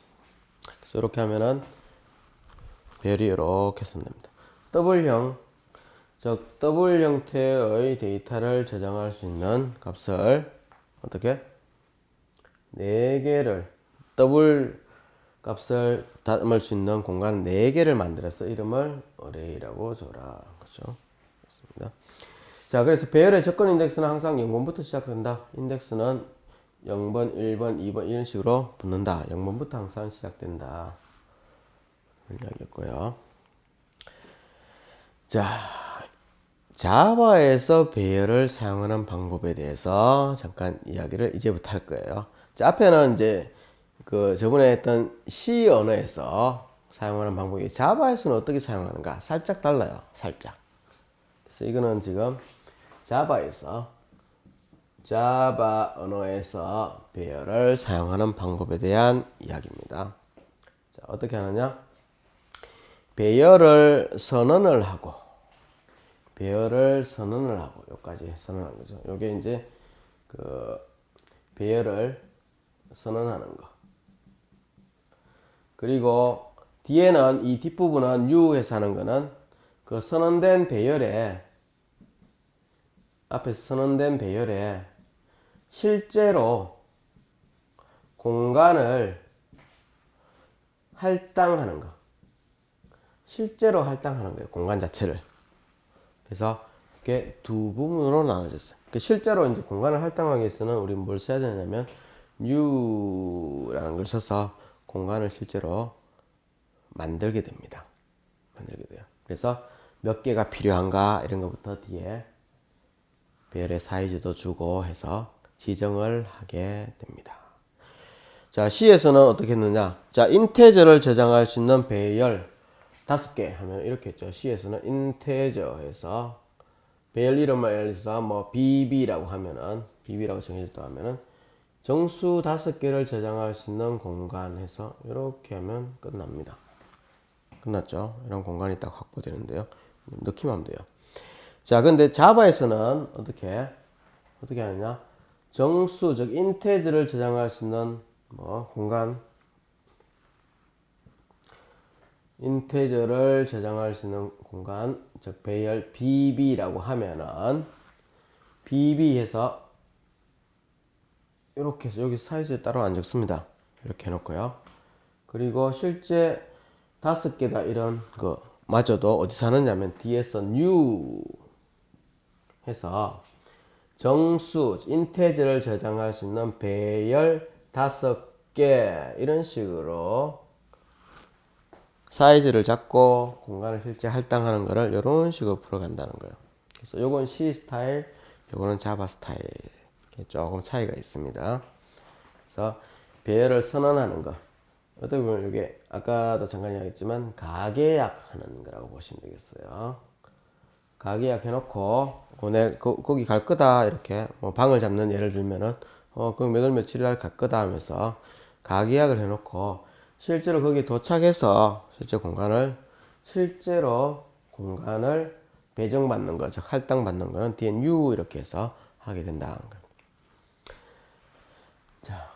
그래서 이렇게 하면은 별이 이렇게 선됩니다. W형, 즉 W 형태의 데이터를 저장할 수 있는 값을 어떻게? 4개를 W 값을 담을 수 있는 공간 4개를 만들어서 이름을 array라고 줘라. 그렇죠? 그렇습니다. 자, 그래서 배열의 접근 인덱스는 항상 0번부터 시작된다. 인덱스는 0번, 1번, 2번 이런 식으로 붙는다. 0번부터 항상 시작된다. 이야기했고요. 자, 자바에서 배열을 사용하는 방법에 대해서 잠깐 이야기를 이제부터 할 거예요. 자, 앞에는 이제 그 저번에 했던 C 언어에서 사용하는 방법이 자바에서는 어떻게 사용하는가 살짝 달라요. 살짝. 그래서 이거는 지금 자바 언어에서 배열을 사용하는 방법에 대한 이야기입니다. 자, 어떻게 하느냐? 배열을 선언을 하고 여기까지 선언한 거죠. 요게 이제 그 배열을 선언하는 거. 그리고 뒤에는 이 뒷부분은 U에서 하는 거는 그 선언된 배열에 앞에서 선언된 배열에 실제로 공간을 할당하는 거. 실제로 할당하는 거예요. 공간 자체를. 그래서 이게 두 부분으로 나눠졌어요. 실제로 이제 공간을 할당하기 위해서는 우리 뭘 써야 되냐면 U라는 걸 써서 공간을 실제로 만들게 됩니다. 만들게 돼요. 그래서 몇 개가 필요한가 이런 것부터 뒤에 배열의 사이즈도 주고 해서 지정을 하게 됩니다. 자, C에서는 어떻게 했느냐? 자, 인테저를 저장할 수 있는 배열 5개 하면 이렇게 했죠. C에서는 인테저에서 배열 이름을 해서 뭐 BB라고 하면은 BB라고 정해졌다 하면은 정수 5개를 저장할 수 있는 공간 해서 이렇게 하면 끝납니다. 끝났죠? 이런 공간이 딱 확보되는데요. 넣기만 하면 돼요. 자, 근데 자바에서는 어떻게 하느냐? 정수, 즉 인테저를 저장할 수 있는 뭐 공간, 인테저를 저장할 수 있는 공간, 즉 배열 BB라고 하면은 BB에서 이렇게 해서 여기 사이즈에 따로 안 적습니다. 이렇게 해놓고요. 그리고 실제 5개다 이런 거 마저도 어디서 하느냐면 뒤에서 new 해서 정수, 인테저를 저장할 수 있는 배열 5개 이런 식으로 사이즈를 잡고 공간을 실제 할당하는 거를 이런 식으로 풀어간다는 거예요. 그래서 요건 C 스타일, 요거는 자바 스타일. 조금 차이가 있습니다. 그래서 배열을 선언하는 거. 어떻게 보면 이게 아까도 잠깐 이야기했지만 가계약하는 거라고 보시면 되겠어요. 가계약 해놓고 거기 갈 거다 이렇게 뭐 방을 잡는 예를 들면은 그 몇 월 며칠 날 갈 거다 하면서 가계약을 해놓고 실제로 거기 도착해서 실제로 공간을 배정받는 거, 즉 할당받는 거는 뒤에 new 이렇게 해서 하게 된다는 거예요. 자,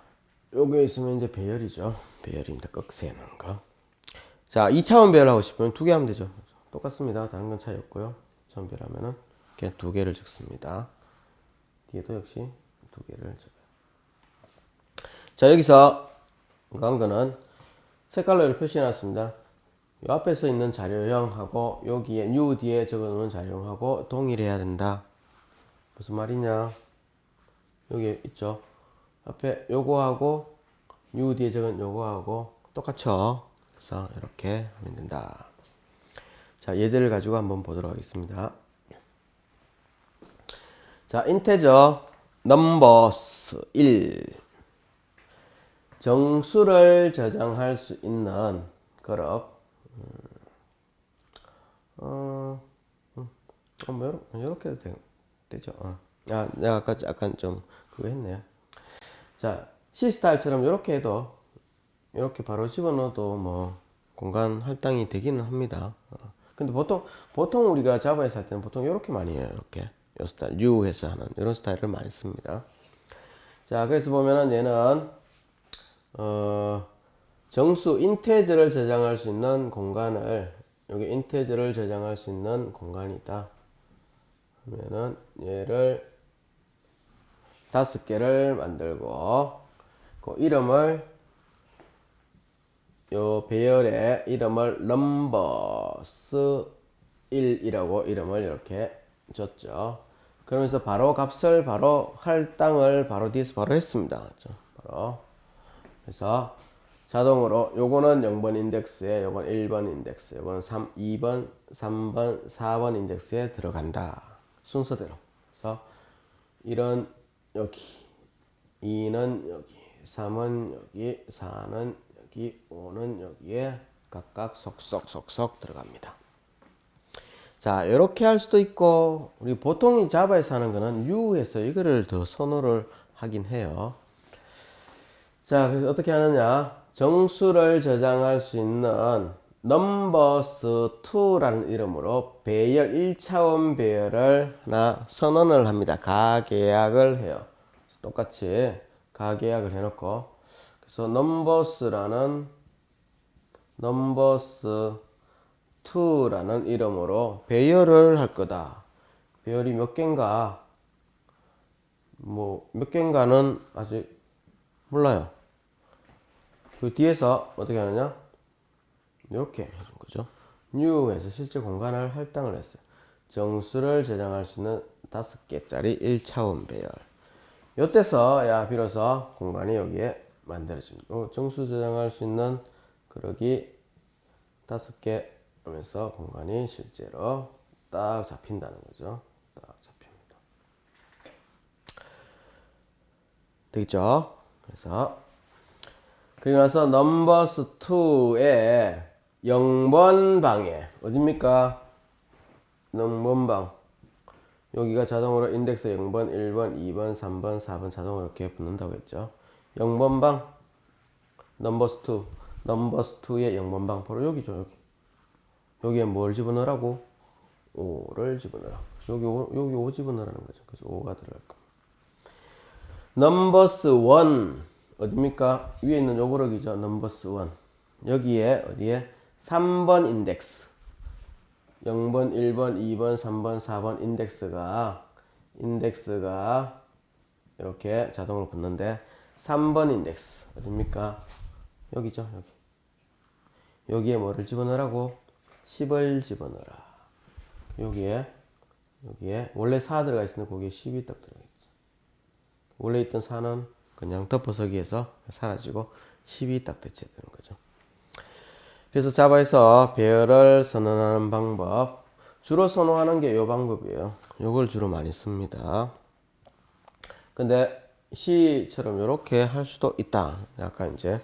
요게 있으면 이제 배열이죠. 배열입니다. 꺽쇠는 거. 자, 2차원 배열하고 싶으면 2개 하면 되죠. 똑같습니다. 다른 건 차이 없고요. 2차원 배열하면은 이렇게 2개를 적습니다. 뒤에도 역시 2개를 적어요. 자, 여기서 한 거는 색깔로 이렇게 표시해 놨습니다. 이 앞에 써 있는 자료형하고 여기에 new 뒤에 적어 놓은 자료형하고 동일해야 된다. 무슨 말이냐? 여기 있죠. 앞에 요거하고 new 뒤에 적은 요거하고 똑같죠. 그래서 이렇게 하면 된다. 자, 예제를 가지고 한번 보도록 하겠습니다. 자, 인테저 넘버스 1 정수를 저장할 수 있는 그룹 뭐 이렇게 해도 되죠. 아, 내가 아까 약간 좀 그거 했네요. 자, C 스타일처럼 이렇게 해도 이렇게 바로 집어넣어도 뭐 공간 할당이 되기는 합니다. 근데 보통 우리가 자바에서 할 때는 보통 이렇게 많이 해요. 이렇게 이 스타일 U 해서 하는 이런 스타일을 많이 씁니다. 자, 그래서 보면은 얘는 정수 인테저를 저장할 수 있는 공간을 여기 인테저를 저장할 수 있는 공간이다. 그러면은 얘를 5개를 만들고 그 이름을 요 배열의 이름을 넘버스 1이라고 이름을 이렇게 줬죠. 그러면서 바로 값을 바로 할당을 바로 뒤에서 바로 했습니다. 바로. 그래서 자동으로 요거는 0번 인덱스에 요건 1번 인덱스 요건 2번 3번 4번 인덱스에 들어간다. 순서대로. 그래서 1은 여기 2는 여기 3은 여기 4는 여기 5는 여기에 각각 속속 들어갑니다. 자, 이렇게 할 수도 있고 우리 보통 자바에서 하는 거는 U에서 이거를 더 선호를 하긴 해요. 자, 그래서 어떻게 하느냐? 정수를 저장할 수 있는 numbers2라는 이름으로 배열 1차원 배열을 하나 선언을 합니다. 가계약을 해요. 똑같이 가계약을 해놓고 그래서 numbers라는 numbers2라는 이름으로 배열을 할 거다. 배열이 몇 개인가? 뭐 몇 개인가는 아직 몰라요. 그 뒤에서 어떻게 하느냐? 이렇게 해준 거죠. new에서 실제 공간을 할당을 했어요. 정수를 저장할 수 있는 5개짜리 1차원 배열. 요때서 야 비로소 공간이 여기에 만들어집니다. 정수 저장할 수 있는 그러기 5개 하면서 공간이 실제로 딱 잡힌다는 거죠. 딱 잡힙니다. 되겠죠? 그래서 그리고 나서 넘버스 2의 0번 방에 어딥니까? 0번 방 여기가 자동으로 인덱스 0번, 1번, 2번, 3번, 4번 자동으로 이렇게 붙는다고 했죠. 0번 방 넘버스 2 넘버스 2의 0번 방 바로 여기죠. 여기 여기에 뭘 집어넣으라고? 5를 집어넣으라. 여기 5 집어넣으라는 거죠. 그래서 5가 들어갈 겁니다. 넘버스 1 어딥니까? 위에 있는 요 그룹이죠. 넘버스 1 여기에 어디에? 3번 인덱스 0번, 1번, 2번, 3번, 4번 인덱스가 이렇게 자동으로 붙는데 3번 인덱스 어딥니까? 여기죠. 여기에 뭐를 집어넣으라고? 10을 집어넣어라. 여기에 원래 4 들어가 있으면 거기에 10이 딱 들어가 있죠. 원래 있던 4는 그냥 덮어서기에서 사라지고 10이 딱 대체되는 거죠. 그래서 자바에서 배열을 선언하는 방법 주로 선호하는 게 이 방법이에요. 요걸 주로 많이 씁니다. 근데 C처럼 이렇게 할 수도 있다. 잠깐 이제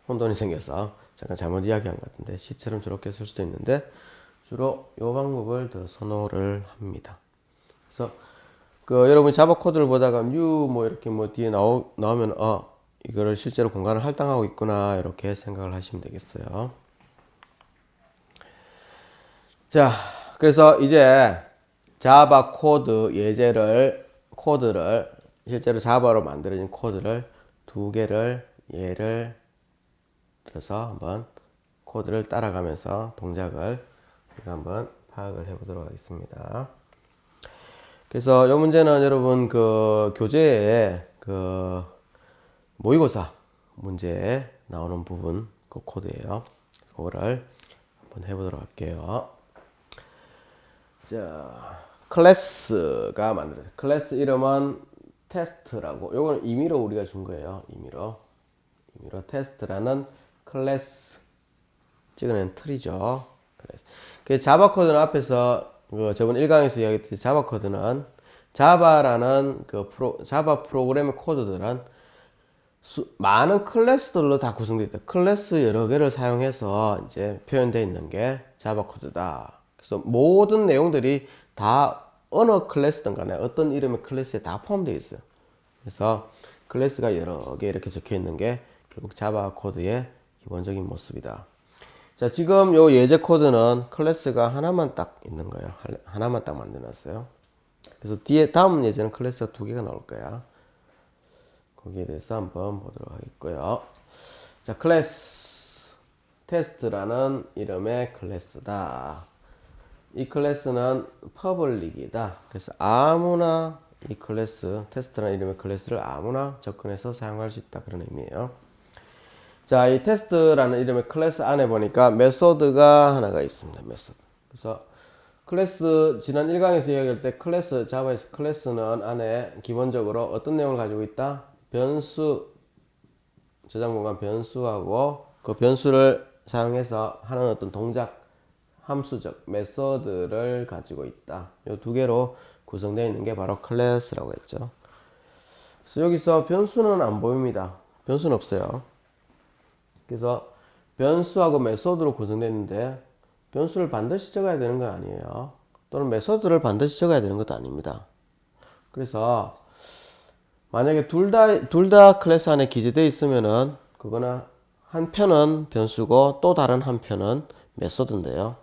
혼돈이 생겨서 잠깐 잘못 이야기한 것 같은데 C처럼 저렇게 쓸 수도 있는데 주로 이 방법을 더 선호를 합니다. 그래서 여러분이 자바 코드를 보다가 new 뭐 이렇게 뭐 뒤에 나오면 이거를 실제로 공간을 할당하고 있구나 이렇게 생각을 하시면 되겠어요. 자, 그래서 이제 자바 코드 코드를 실제로 자바로 만들어진 코드를 2개를 예를 들어서 한번 코드를 따라가면서 동작을 한번 파악을 해보도록 하겠습니다. 그래서 이 문제는 여러분 교재에 모의고사 문제에 나오는 부분 코드예요. 그거를 한번 해보도록 할게요. 자, 클래스가 만들어요. 클래스 이름은 테스트라고. 요거는 임의로 우리가 준 거예요. 임의로 테스트라는 클래스 찍어낸 틀이죠. 그 자바 코드는 앞에서 그 저번 1강에서 이야기했듯이 자바 코드는 자바라는 자바 프로그램의 코드들은 많은 클래스들로 다 구성되어 있다. 클래스 여러 개를 사용해서 이제 표현되어 있는 게 자바 코드다. 그래서 모든 내용들이 다 어느 클래스든 간에 어떤 이름의 클래스에 다 포함되어 있어요. 그래서 클래스가 여러 개 이렇게 적혀 있는 게 결국 자바 코드의 기본적인 모습이다. 자, 지금 요 예제 코드는 클래스가 하나만 딱 있는 거예요. 하나만 딱 만들어놨어요. 그래서 다음 예제는 클래스가 두 개가 나올 거야. 거기에 대해서 한번 보도록 하겠고요. 자, 클래스 테스트라는 이름의 클래스다. 이 클래스는 퍼블릭이다. 그래서 아무나 이 클래스 테스트라는 이름의 클래스를 아무나 접근해서 사용할 수 있다. 그런 의미예요. 자, 이 테스트라는 이름의 클래스 안에 보니까 메소드가 하나가 있습니다. 메소드. 그래서 클래스 지난 1강에서 이야기할 때 클래스 자바에서 클래스는 안에 기본적으로 어떤 내용을 가지고 있다? 변수 저장 공간 변수하고 그 변수를 사용해서 하는 어떤 동작 함수적 메소드를 가지고 있다. 이 두 개로 구성되어 있는 게 바로 클래스라고 했죠. 그래서 여기서 변수는 안 보입니다. 변수는 없어요. 그래서 변수하고 메소드로 구성되어 있는데 변수를 반드시 적어야 되는 건 아니에요. 또는 메소드를 반드시 적어야 되는 것도 아닙니다. 그래서 만약에 둘 다 클래스 안에 기재되어 있으면은 그거는 한 편은 변수고 또 다른 한 편은 메소드인데요.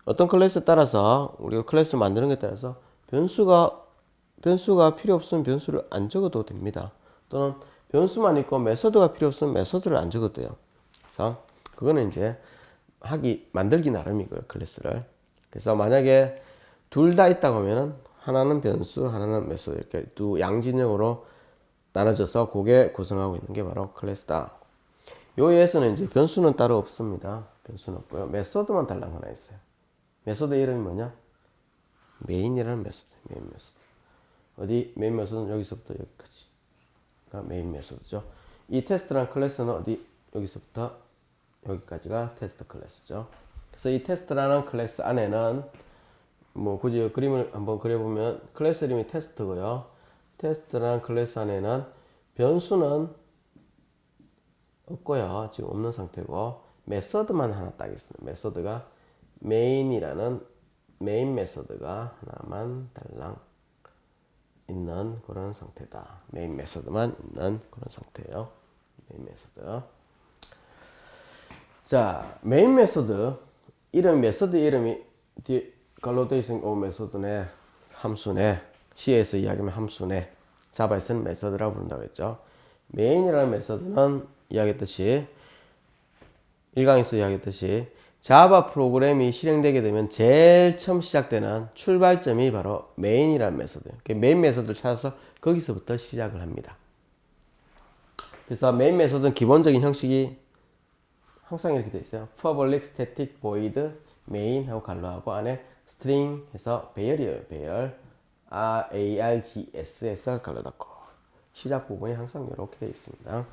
어떤 클래스에 따라서 우리가 클래스를 만드는 것에 따라서 변수가 필요 없으면 변수를 안 적어도 됩니다. 또는 변수만 있고 메소드가 필요 없으면 메소드를 안 적어도 돼요. 그래서 그거는 이제 만들기 나름이고요, 클래스를. 그래서 만약에 둘 다 있다고 하면은 하나는 변수, 하나는 메소드 이렇게 두 양진형으로 나눠져서 그게 구성하고 있는 게 바로 클래스다. 요에서는 이제 변수는 따로 없습니다. 변수는 없고요. 메소드만 달랑 하나 있어요. 메소드 이름이 뭐냐? 메인이라는 메소드. 메인 메소드. 어디 메인 메소드는 여기서부터 여기까지. 그러니까 메인 메소드죠. 이 테스트란 클래스는 어디 여기서부터 여기까지가 테스트 클래스죠. 그래서 이 테스트라는 클래스 안에는 뭐 굳이 그림을 한번 그려보면 클래스 이름이 테스트고요. 테스트라는 클래스 안에는 변수는 없고요. 지금 없는 상태고 메소드만 하나 딱 있습니다. 메소드가 메인이라는 메인 메소드가 하나만 달랑 있는 그런 상태다. 메인 메소드만 있는 그런 상태예요. 메인 메소드. 자, 메인 메소드 메소드 이름이 갈로 되어 있으니까 메소드네, 함수네, C에서 이야기하면 함수네, 자바에서는 메소드라고 부른다고 했죠. 메인이라는 메소드는 이야기했듯이 1강에서 이야기했듯이 자바 프로그램이 실행되게 되면 제일 처음 시작되는 출발점이 바로 메인이라는 메소드예요. 메인 메소드를 찾아서 거기서부터 시작을 합니다. 그래서 메인 메소드는 기본적인 형식이 항상 이렇게 되어 있어요. public static void main 하고 갈로하고 안에 string 해서 배열이에요. 배열 args 해서 갈로 닫고 시작 부분이 항상 이렇게 되어 있습니다.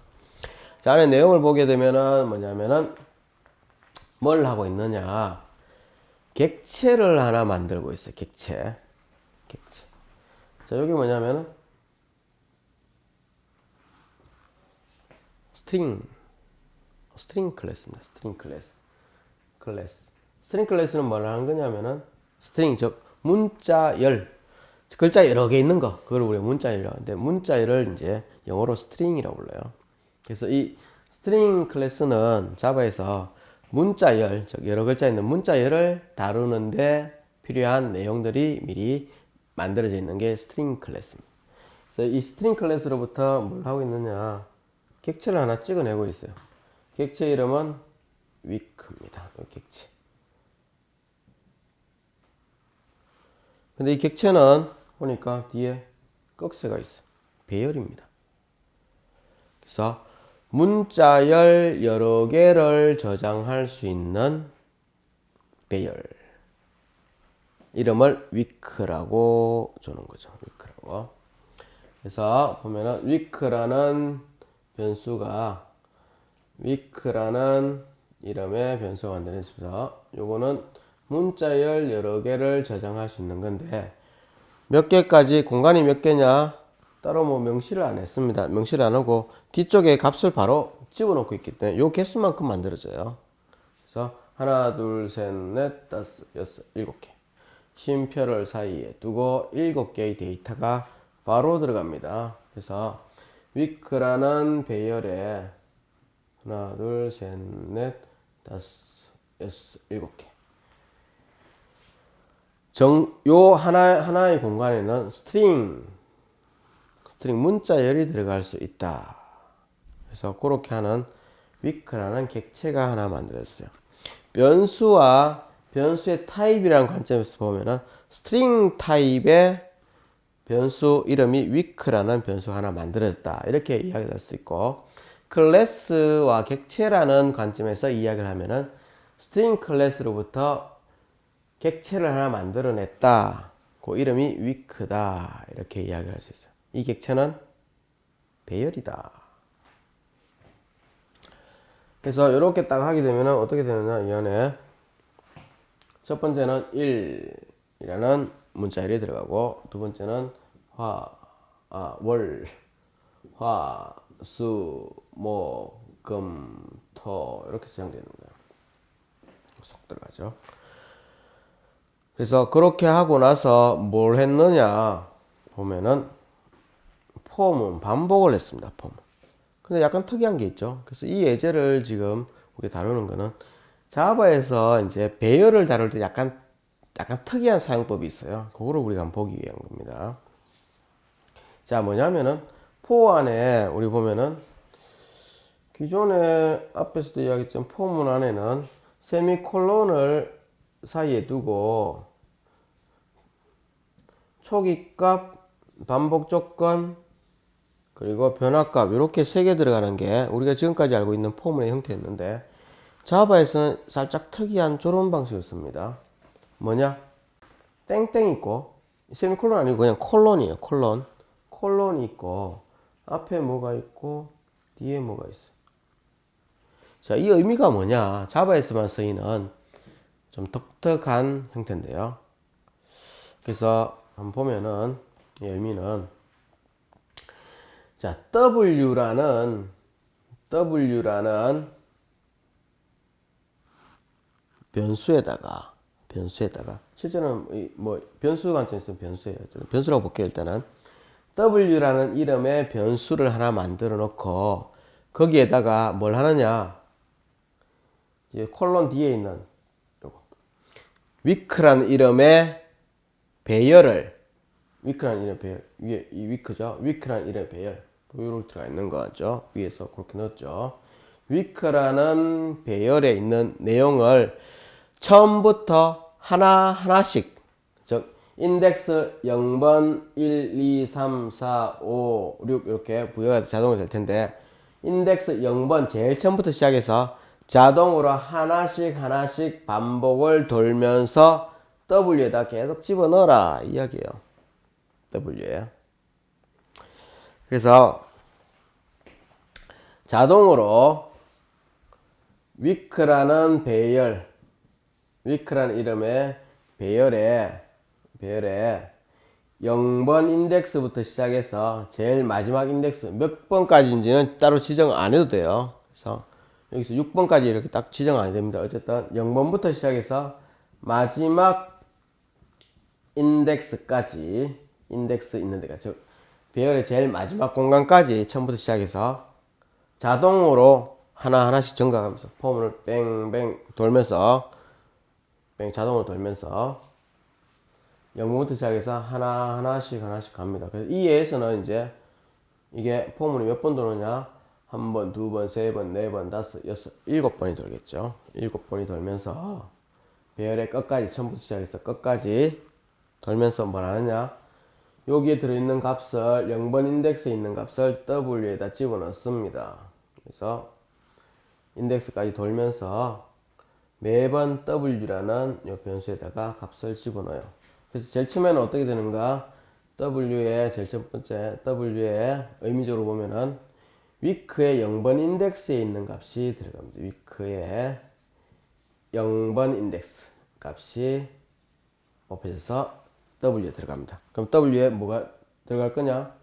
자, 안에 내용을 보게 되면은 뭐냐면은 뭘 하고 있느냐, 객체를 하나 만들고 있어요. 객체. 자, 여기 뭐냐면은 스트링 클래스입니다. 스트링 클래스는 뭘 하는 거냐면은 스트링 즉 문자열, 글자 여러 개 있는 거, 그걸 우리가 문자열이라고 하는데 문자열을 이제 영어로 스트링이라고 불러요. 그래서 이 스트링 클래스는 자바에서 문자열, 즉 여러 글자 있는 문자열을 다루는데 필요한 내용들이 미리 만들어져 있는 게 스트링 클래스입니다. 그래서 이 스트링 클래스로부터 뭘 하고 있느냐, 객체를 하나 찍어내고 있어요. 객체 이름은 week입니다. 객체. 근데 이 객체는 보니까 뒤에 꺽쇠가 있어요. 배열입니다. 그래서 문자열 여러 개를 저장할 수 있는 배열. 이름을 위크라고 주는 거죠. 위크라고. 그래서 보면은 위크라는 이름의 변수가 만들어졌습니다. 요거는 문자열 여러 개를 저장할 수 있는 건데 몇 개까지 공간이 몇 개냐 따로 뭐 명시를 안 했습니다. 명시를 안 하고 뒤쪽에 값을 바로 집어넣고 있기 때문에 요 개수만큼 만들어져요. 그래서 하나, 둘, 셋, 넷, 다섯, 여섯, 일곱 개. 쉼표를 사이에 두고 7개의 데이터가 바로 들어갑니다. 그래서 위크라는 배열에 하나, 둘, 셋, 넷, 다섯, 여섯, 일곱 개. 요 하나의 공간에는 스트링 문자열이 들어갈 수 있다. 그래서 그렇게 하는 위크라는 객체가 하나 만들었어요. 변수의 타입이라는 관점에서 보면은 스트링 타입의 변수 이름이 위크라는 변수 하나 만들었다. 이렇게 이야기를 할 수 있고, 클래스와 객체라는 관점에서 이야기를 하면은 스트링 클래스로부터 객체를 하나 만들어냈다. 그 이름이 위크다. 이렇게 이야기를 할 수 있어요. 이 객체는 배열이다. 그래서 이렇게 딱 하게 되면은 어떻게 되느냐, 이 안에 첫 번째는 1이라는 문자열이 들어가고, 두 번째는 월, 화, 수, 목, 금, 토 이렇게 저장되는 거예요. 쏙 들어가죠. 그래서 그렇게 하고 나서 뭘 했느냐 보면은 폼은 반복을 했습니다. 폼. 근데 약간 특이한 게 있죠. 그래서 이 예제를 지금 우리 다루는 거는 자바에서 이제 배열을 다룰 때 약간 특이한 사용법이 있어요. 그거를 우리가 한번 보기 위한 겁니다. 자, 뭐냐면은 포 안에 우리 보면은 기존에 앞에서도 이야기했지만 포문 안에는 세미콜론을 사이에 두고 초기값, 반복 조건, 그리고 변화값 이렇게 세 개 들어가는 게 우리가 지금까지 알고 있는 포문의 형태였는데 자바에서는 살짝 특이한 저런 방식을 씁니다. 뭐냐? 땡땡 있고 세미콜론 아니고 그냥 콜론이에요. 콜론이 있고 앞에 뭐가 있고 뒤에 뭐가 있어. 자, 이 의미가 뭐냐? 자바에서만 쓰이는 좀 독특한 형태인데요. 그래서 한번 보면은 이 의미는 자, W라는 변수에다가 실제로는 뭐 변수 관점에서 변수예요. 변수라고 볼게요. 일단은 W라는 이름의 변수를 하나 만들어 놓고 거기에다가 뭘 하느냐? 이제 콜론 뒤에 있는 요거 위크라는 이름의 배열을 위크라는 이름의 배열 위에 이 위크죠. 위크라는 이름의 배열 이렇게 들어가 있는 거죠. 위에서 그렇게 넣었죠. 위크라는 배열에 있는 내용을 처음부터 하나씩 즉 인덱스 0번, 1, 2, 3, 4, 5, 6 이렇게 부여가 자동으로 될 텐데 인덱스 0번 제일 처음부터 시작해서 자동으로 하나씩 반복을 돌면서 W에다 계속 집어넣어라 이야기예요. W에. 그래서 자동으로 위크라는 이름의 배열에 0번 인덱스부터 시작해서 제일 마지막 인덱스 몇 번까지인지는 따로 지정 안 해도 돼요. 그래서 여기서 6번까지 이렇게 딱 지정 안 됩니다. 어쨌든 0번부터 시작해서 마지막 인덱스까지 인덱스 있는 데가 즉 배열의 제일 마지막 공간까지 처음부터 시작해서 자동으로 하나씩 증가하면서 폼을 뺑뺑 돌면서 자동으로 돌면서 0번부터 시작해서 하나씩 갑니다. 그래서 이 예에서는 이제 이게 폼을 몇 번 도느냐? 한 번, 두 번, 세 번, 네 번, 다섯, 여섯, 7번이 돌겠죠. 7번이 돌면서 배열의 끝까지 처음부터 시작해서 끝까지 돌면서 뭘 하느냐? 여기에 들어있는 값을 0번 인덱스에 있는 값을 W에다 집어넣습니다. 그래서 인덱스까지 돌면서 매번 w라는 요 변수에다가 값을 집어넣어요. 그래서 제일 처음에는 어떻게 되는가? w의 제일 첫 번째 w의 의미적으로 보면은 위크의 0번 인덱스에 있는 값이 들어갑니다. 위크의 0번 인덱스 값이 곱해져서 w에 들어갑니다. 그럼 w에 뭐가 들어갈 거냐?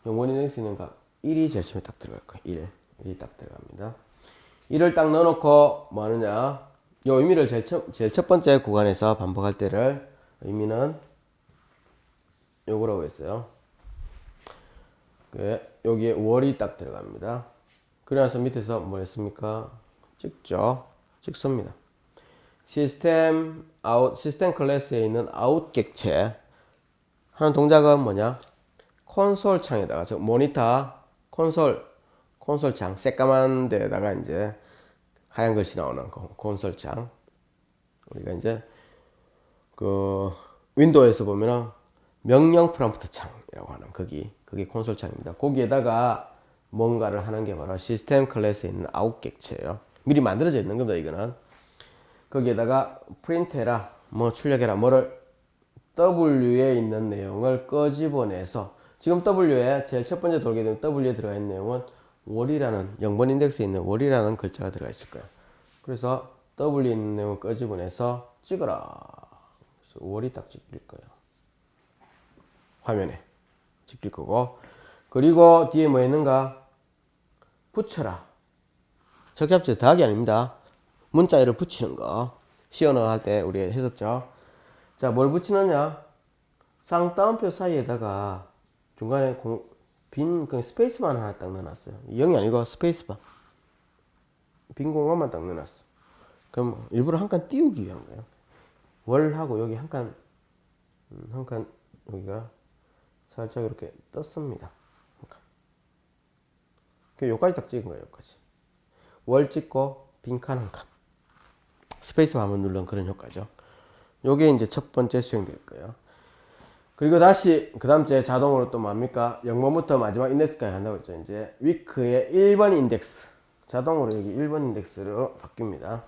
0번 인덱스에 있는 값 1이 제일 처음에 딱 들어갈 거예요. 1이 딱 들어갑니다. 1을 딱 넣어놓고 뭐 하느냐? 요 의미를 제일 첫 번째 구간에서 반복할 때를 의미는 요거라고 했어요. 여기에 월이 딱 들어갑니다. 그래서 밑에서 뭐 했습니까? 찍죠. 찍습니다. 시스템 클래스에 있는 아웃 객체 하는 동작은 뭐냐? 콘솔 창에다가 즉 모니터 콘솔 창 새까만 데다가 이제 하얀 글씨 나오는 콘솔 창 우리가 이제 그 윈도우에서 보면은 명령 프롬프트 창이라고 하는 그게 콘솔 창입니다. 거기에다가 뭔가를 하는 게 바로 시스템 클래스에 있는 아웃 객체예요. 미리 만들어져 있는 겁니다. 이거는 거기에다가 프린트해라 뭐 출력해라 뭐를 W에 있는 내용을 끄집어내서 지금 W에 제일 첫 번째 돌게 되면 W에 들어가 있는 내용은 월이라는 0번 인덱스에 있는 월이라는 글자가 들어가 있을 거예요. 그래서 W에 있는 내용을 끄집어내서 찍어라. 그래서 월이 딱 찍힐 거예요. 화면에 찍힐 거고 그리고 뒤에 뭐 있는가? 붙여라. 적합제 더하기 아닙니다. 문자열을 붙이는 거. 시언어 할 때 우리 했었죠. 자, 뭘 붙이느냐? 쌍따옴표 사이에다가 중간에 빈 스페이스만 하나 딱 넣어놨어요. 0이 아니고 스페이스바. 빈 공간만 딱 넣어놨어. 그럼 일부러 한 칸 띄우기 위한 거예요. 월하고 여기 한 칸 여기가 살짝 이렇게 떴습니다. 여기까지 딱 찍은 거예요. 여기까지. 월 찍고 빈칸 한 칸. 스페이스 한번 누른 그런 효과죠. 요게 이제 첫 번째 수행될 거예요. 그리고 다시 그 다음 주에 자동으로 또 뭡니까? 0번부터 마지막 인덱스까지 한다고 했죠. 이제 위크의 1번 인덱스 자동으로 여기 1번 인덱스로 바뀝니다.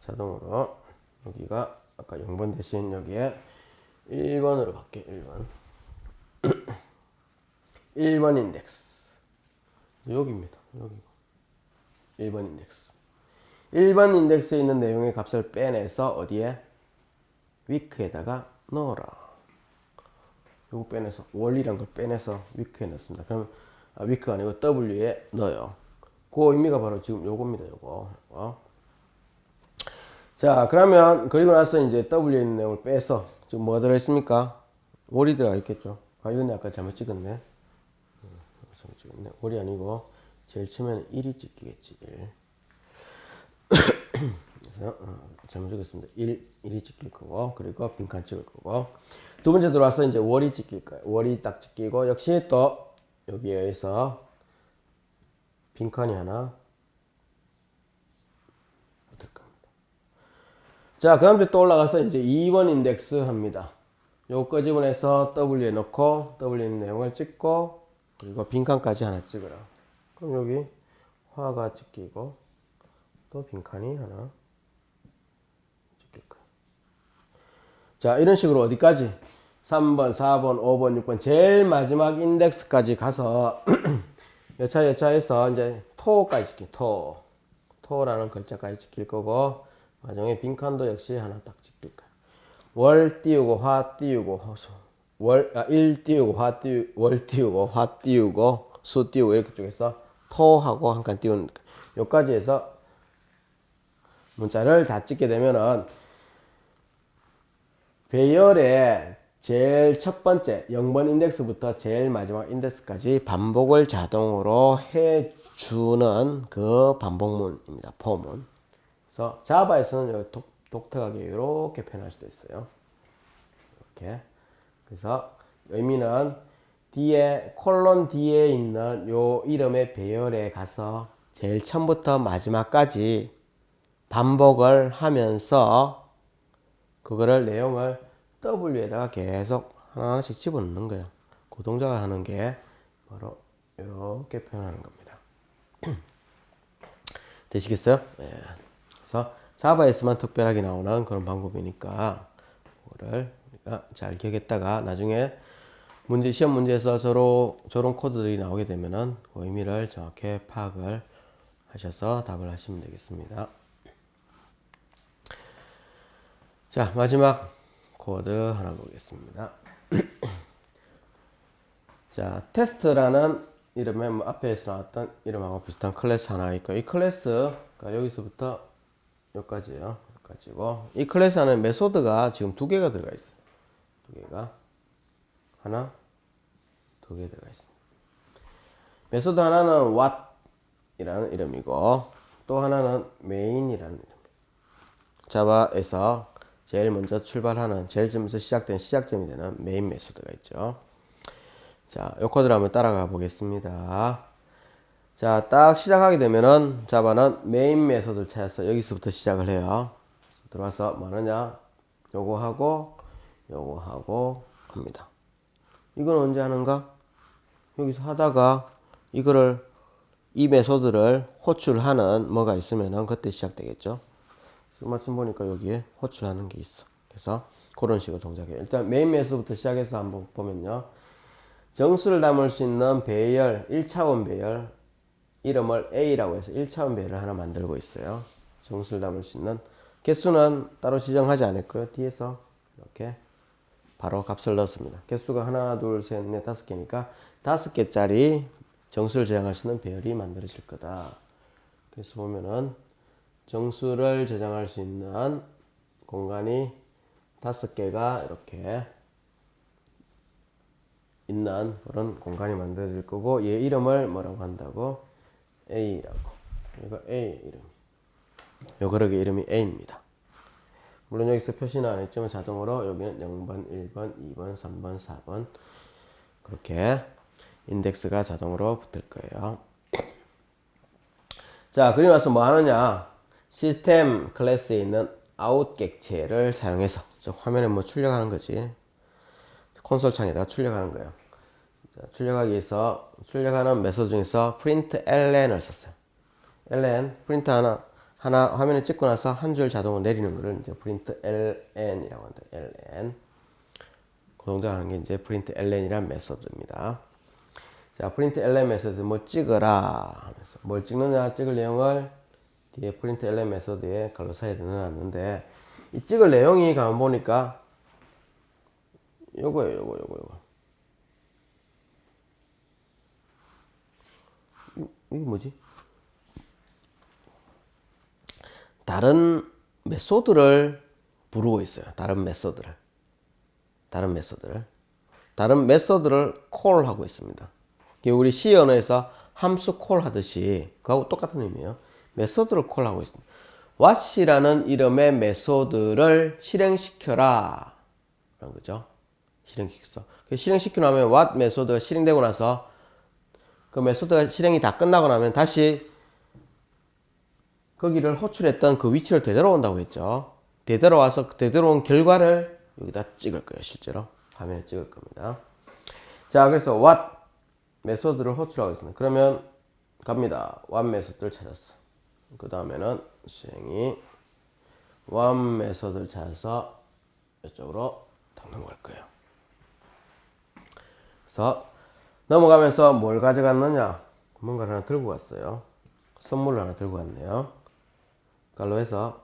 자동으로 여기가 아까 0번 대신 여기에 1번으로 바뀌어요. 1번 1번 인덱스 여기입니다. 여기 1번 인덱스 1번 인덱스에 있는 내용의 값을 빼내서 어디에? 위크에다가 넣어라. 요거 빼내서 월이란 걸 빼내서 위크에 넣습니다. 그럼 위크가 아니고 W에 넣어요. 그 의미가 바로 지금 요겁니다. 요거. 자, 그러면 그리고 나서 이제 W에 있는 내용을 빼서 지금 뭐가 들어있습니까? 월이 들어가 있겠죠. 이건 아까 잘못 찍었네. 월이 아니고 제일 처음에는 1이 찍히겠지. 1. 그래서 잘못 적었습니다. 1이 찍힐 거고 그리고 빈칸 찍을 거고 두 번째 들어와서 이제 월이 찍힐 거예요. 월이 딱 찍히고 역시 또 여기에서 빈칸이 하나 붙을 겁니다. 자, 그 다음에 또 올라가서 이제 2번 인덱스 합니다. 요거 끄집어내서 W에 넣고 W에 있는 내용을 찍고 그리고 빈칸까지 하나 찍어라. 그럼 여기 화가 찍히고 또 빈칸이 하나 찍힐 거예요. 자, 이런 식으로 어디까지? 3번, 4번, 5번, 6번 제일 마지막 인덱스까지 가서 여차여차해서 이제 토까지 찍힐 토라는 글자까지 찍힐 거고 마지막에 빈칸도 역시 하나 딱 찍힐 거예요. 월 띄우고 화 띄우고 일 띄우고 월 띄우고 화 띄우고 수 띄우고 이렇게 쪽에서 토하고 한 칸 띄우는 여기까지 해서 문자를 다 찍게 되면은 배열의 제일 첫 번째 0번 인덱스부터 제일 마지막 인덱스까지 반복을 자동으로 해주는 그 반복문입니다. 포문. 그래서 자바에서는 독특하게 이렇게 표현할 수도 있어요. 이렇게. 그래서 의미는 뒤에 콜론 뒤에 있는 요 이름의 배열에 가서 제일 처음부터 마지막까지 반복을 하면서 그거를 내용을 W에다가 계속 하나씩 집어넣는 거예요. 그 동작을 하는 게 바로 이렇게 표현하는 겁니다. 되시겠어요? 네. 그래서 자바에서만 특별하게 나오는 그런 방법이니까 그거를 우리가 잘 기억했다가 나중에 시험 문제에서 저런 코드들이 나오게 되면은 그 의미를 정확히 파악을 하셔서 답을 하시면 되겠습니다. 자, 마지막 코드 하나 보겠습니다. 자, 테스트라는 이름의 앞에서 나왔던 이름하고 비슷한 클래스 하나 있고, 이 클래스가 여기서부터 여기까지예요. 여기까지고, 이 클래스 안에 메소드가 지금 두 개가 들어가 있어요. 두 개가 하나, 두 개 들어가 있습니다. 메소드 하나는 what이라는 이름이고, 또 하나는 main이라는 이름. 자바에서 제일 먼저 출발하는, 제일 먼저 시작된 시작점이 되는 메인 메소드가 있죠. 자, 이 코드를 한번 따라가 보겠습니다. 자, 딱 시작하게 되면은 자바는 메인 메소드를 찾아서 여기서부터 시작을 해요. 들어와서 뭐 하느냐? 요거 하고 합니다. 이건 언제 하는가? 여기서 하다가 이거를 이 메소드를 호출하는 뭐가 있으면은 그때 시작되겠죠. 마침 보니까 여기에 호출하는 게 있어. 그래서 그런 식으로 동작해요. 일단 메인 메소드부터 시작해서 한번 보면요. 정수를 담을 수 있는 배열, 1차원 배열 이름을 A라고 해서 1차원 배열을 하나 만들고 있어요. 정수를 담을 수 있는 개수는 따로 지정하지 않았고요. 뒤에서 이렇게 바로 값을 넣었습니다. 개수가 하나, 둘, 셋, 넷, 5개니까 5개짜리 정수를 저장할 수 있는 배열이 만들어질 거다. 그래서 보면은 정수를 저장할 수 있는 공간이 5개가 이렇게 있는 그런 공간이 만들어질 거고, 얘 이름을 뭐라고 한다고? A라고. 이거 A 이름. 요 그릇의 이름이 A입니다. 물론 여기서 표시는 안 했지만 자동으로 여기는 0번, 1번, 2번, 3번, 4번 그렇게 인덱스가 자동으로 붙을 거예요. 자, 그리고 나서 뭐 하느냐? 시스템 클래스에 있는 out 객체를 사용해서 화면에 뭐 출력하는 거지. 콘솔 창에다가 출력하는 거예요. 자, 출력하기 위해서 출력하는 메소드 중에서 print ln을 썼어요. ln 프린트 하나 화면에 찍고 나서 한 줄 자동으로 내리는 거를 이제 print ln이라고 한다. ln 그 동작하는 게 이제 print ln이란 메소드입니다. 자, print ln 메소드 뭐 찍어라 하면서 뭘 찍느냐? 찍을 내용을 뒤에 print ln 메소드에 갈로사에 넣어놨는데 이 찍을 내용이 가만 보니까 요거예요. 요거. 이게 뭐지? 다른 메소드를 부르고 있어요. 다른 메소드를 콜하고 있습니다. 우리 C 언어에서 함수 콜하듯이 그하고 똑같은 의미예요. 메소드를 콜하고 있습니다. what이라는 이름의 메소드를 실행시켜라 라는 거죠. 실행시키고 나면 what 메소드가 실행되고 나서 그 메소드가 실행이 다 끝나고 나면 다시 거기를 호출했던 그 위치를 되돌아온다고 했죠. 되돌아와서 되돌아온 결과를 여기다 찍을 거예요. 실제로 화면에 찍을 겁니다. 자, 그래서 what 메소드를 호출하고 있습니다. 그러면 갑니다. what 메소드를 찾았어. 그 다음에는 수행이 what 메소드를 찾아서 이쪽으로 딱 넘어갈 거예요. 그래서 넘어가면서 뭘 가져갔느냐? 뭔가를 하나 들고 갔어요. 선물을 하나 들고 왔네요. 그걸로 해서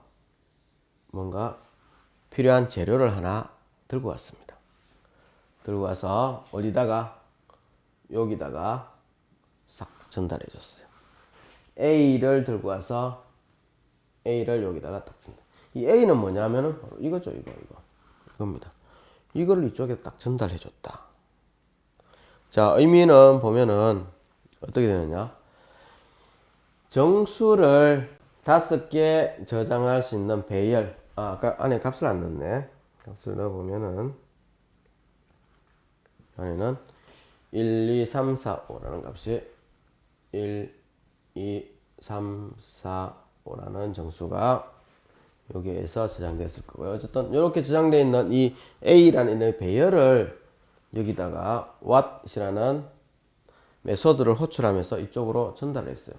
뭔가 필요한 재료를 하나 들고 왔습니다. 들고 와서 어디다가 여기다가 싹 전달해 줬어요. A를 들고 와서 A를 여기다가 딱 전달. 이 A는 뭐냐면은 바로 이거죠. 이겁니다. 이거를 이쪽에 딱 전달해 줬다. 자, 의미는 보면은 어떻게 되느냐? 정수를 5개 저장할 수 있는 배열. 아까 안에 값을 안 넣었네. 값을 넣어보면은 안에는 1, 2, 3, 4, 5라는 값이 1, 2, 3, 4, 5라는 정수가 여기에서 저장됐을 거고요. 어쨌든 이렇게 저장되어 있는 이 A라는 이 배열을 여기다가 what이라는 메소드를 호출하면서 이쪽으로 전달했어요.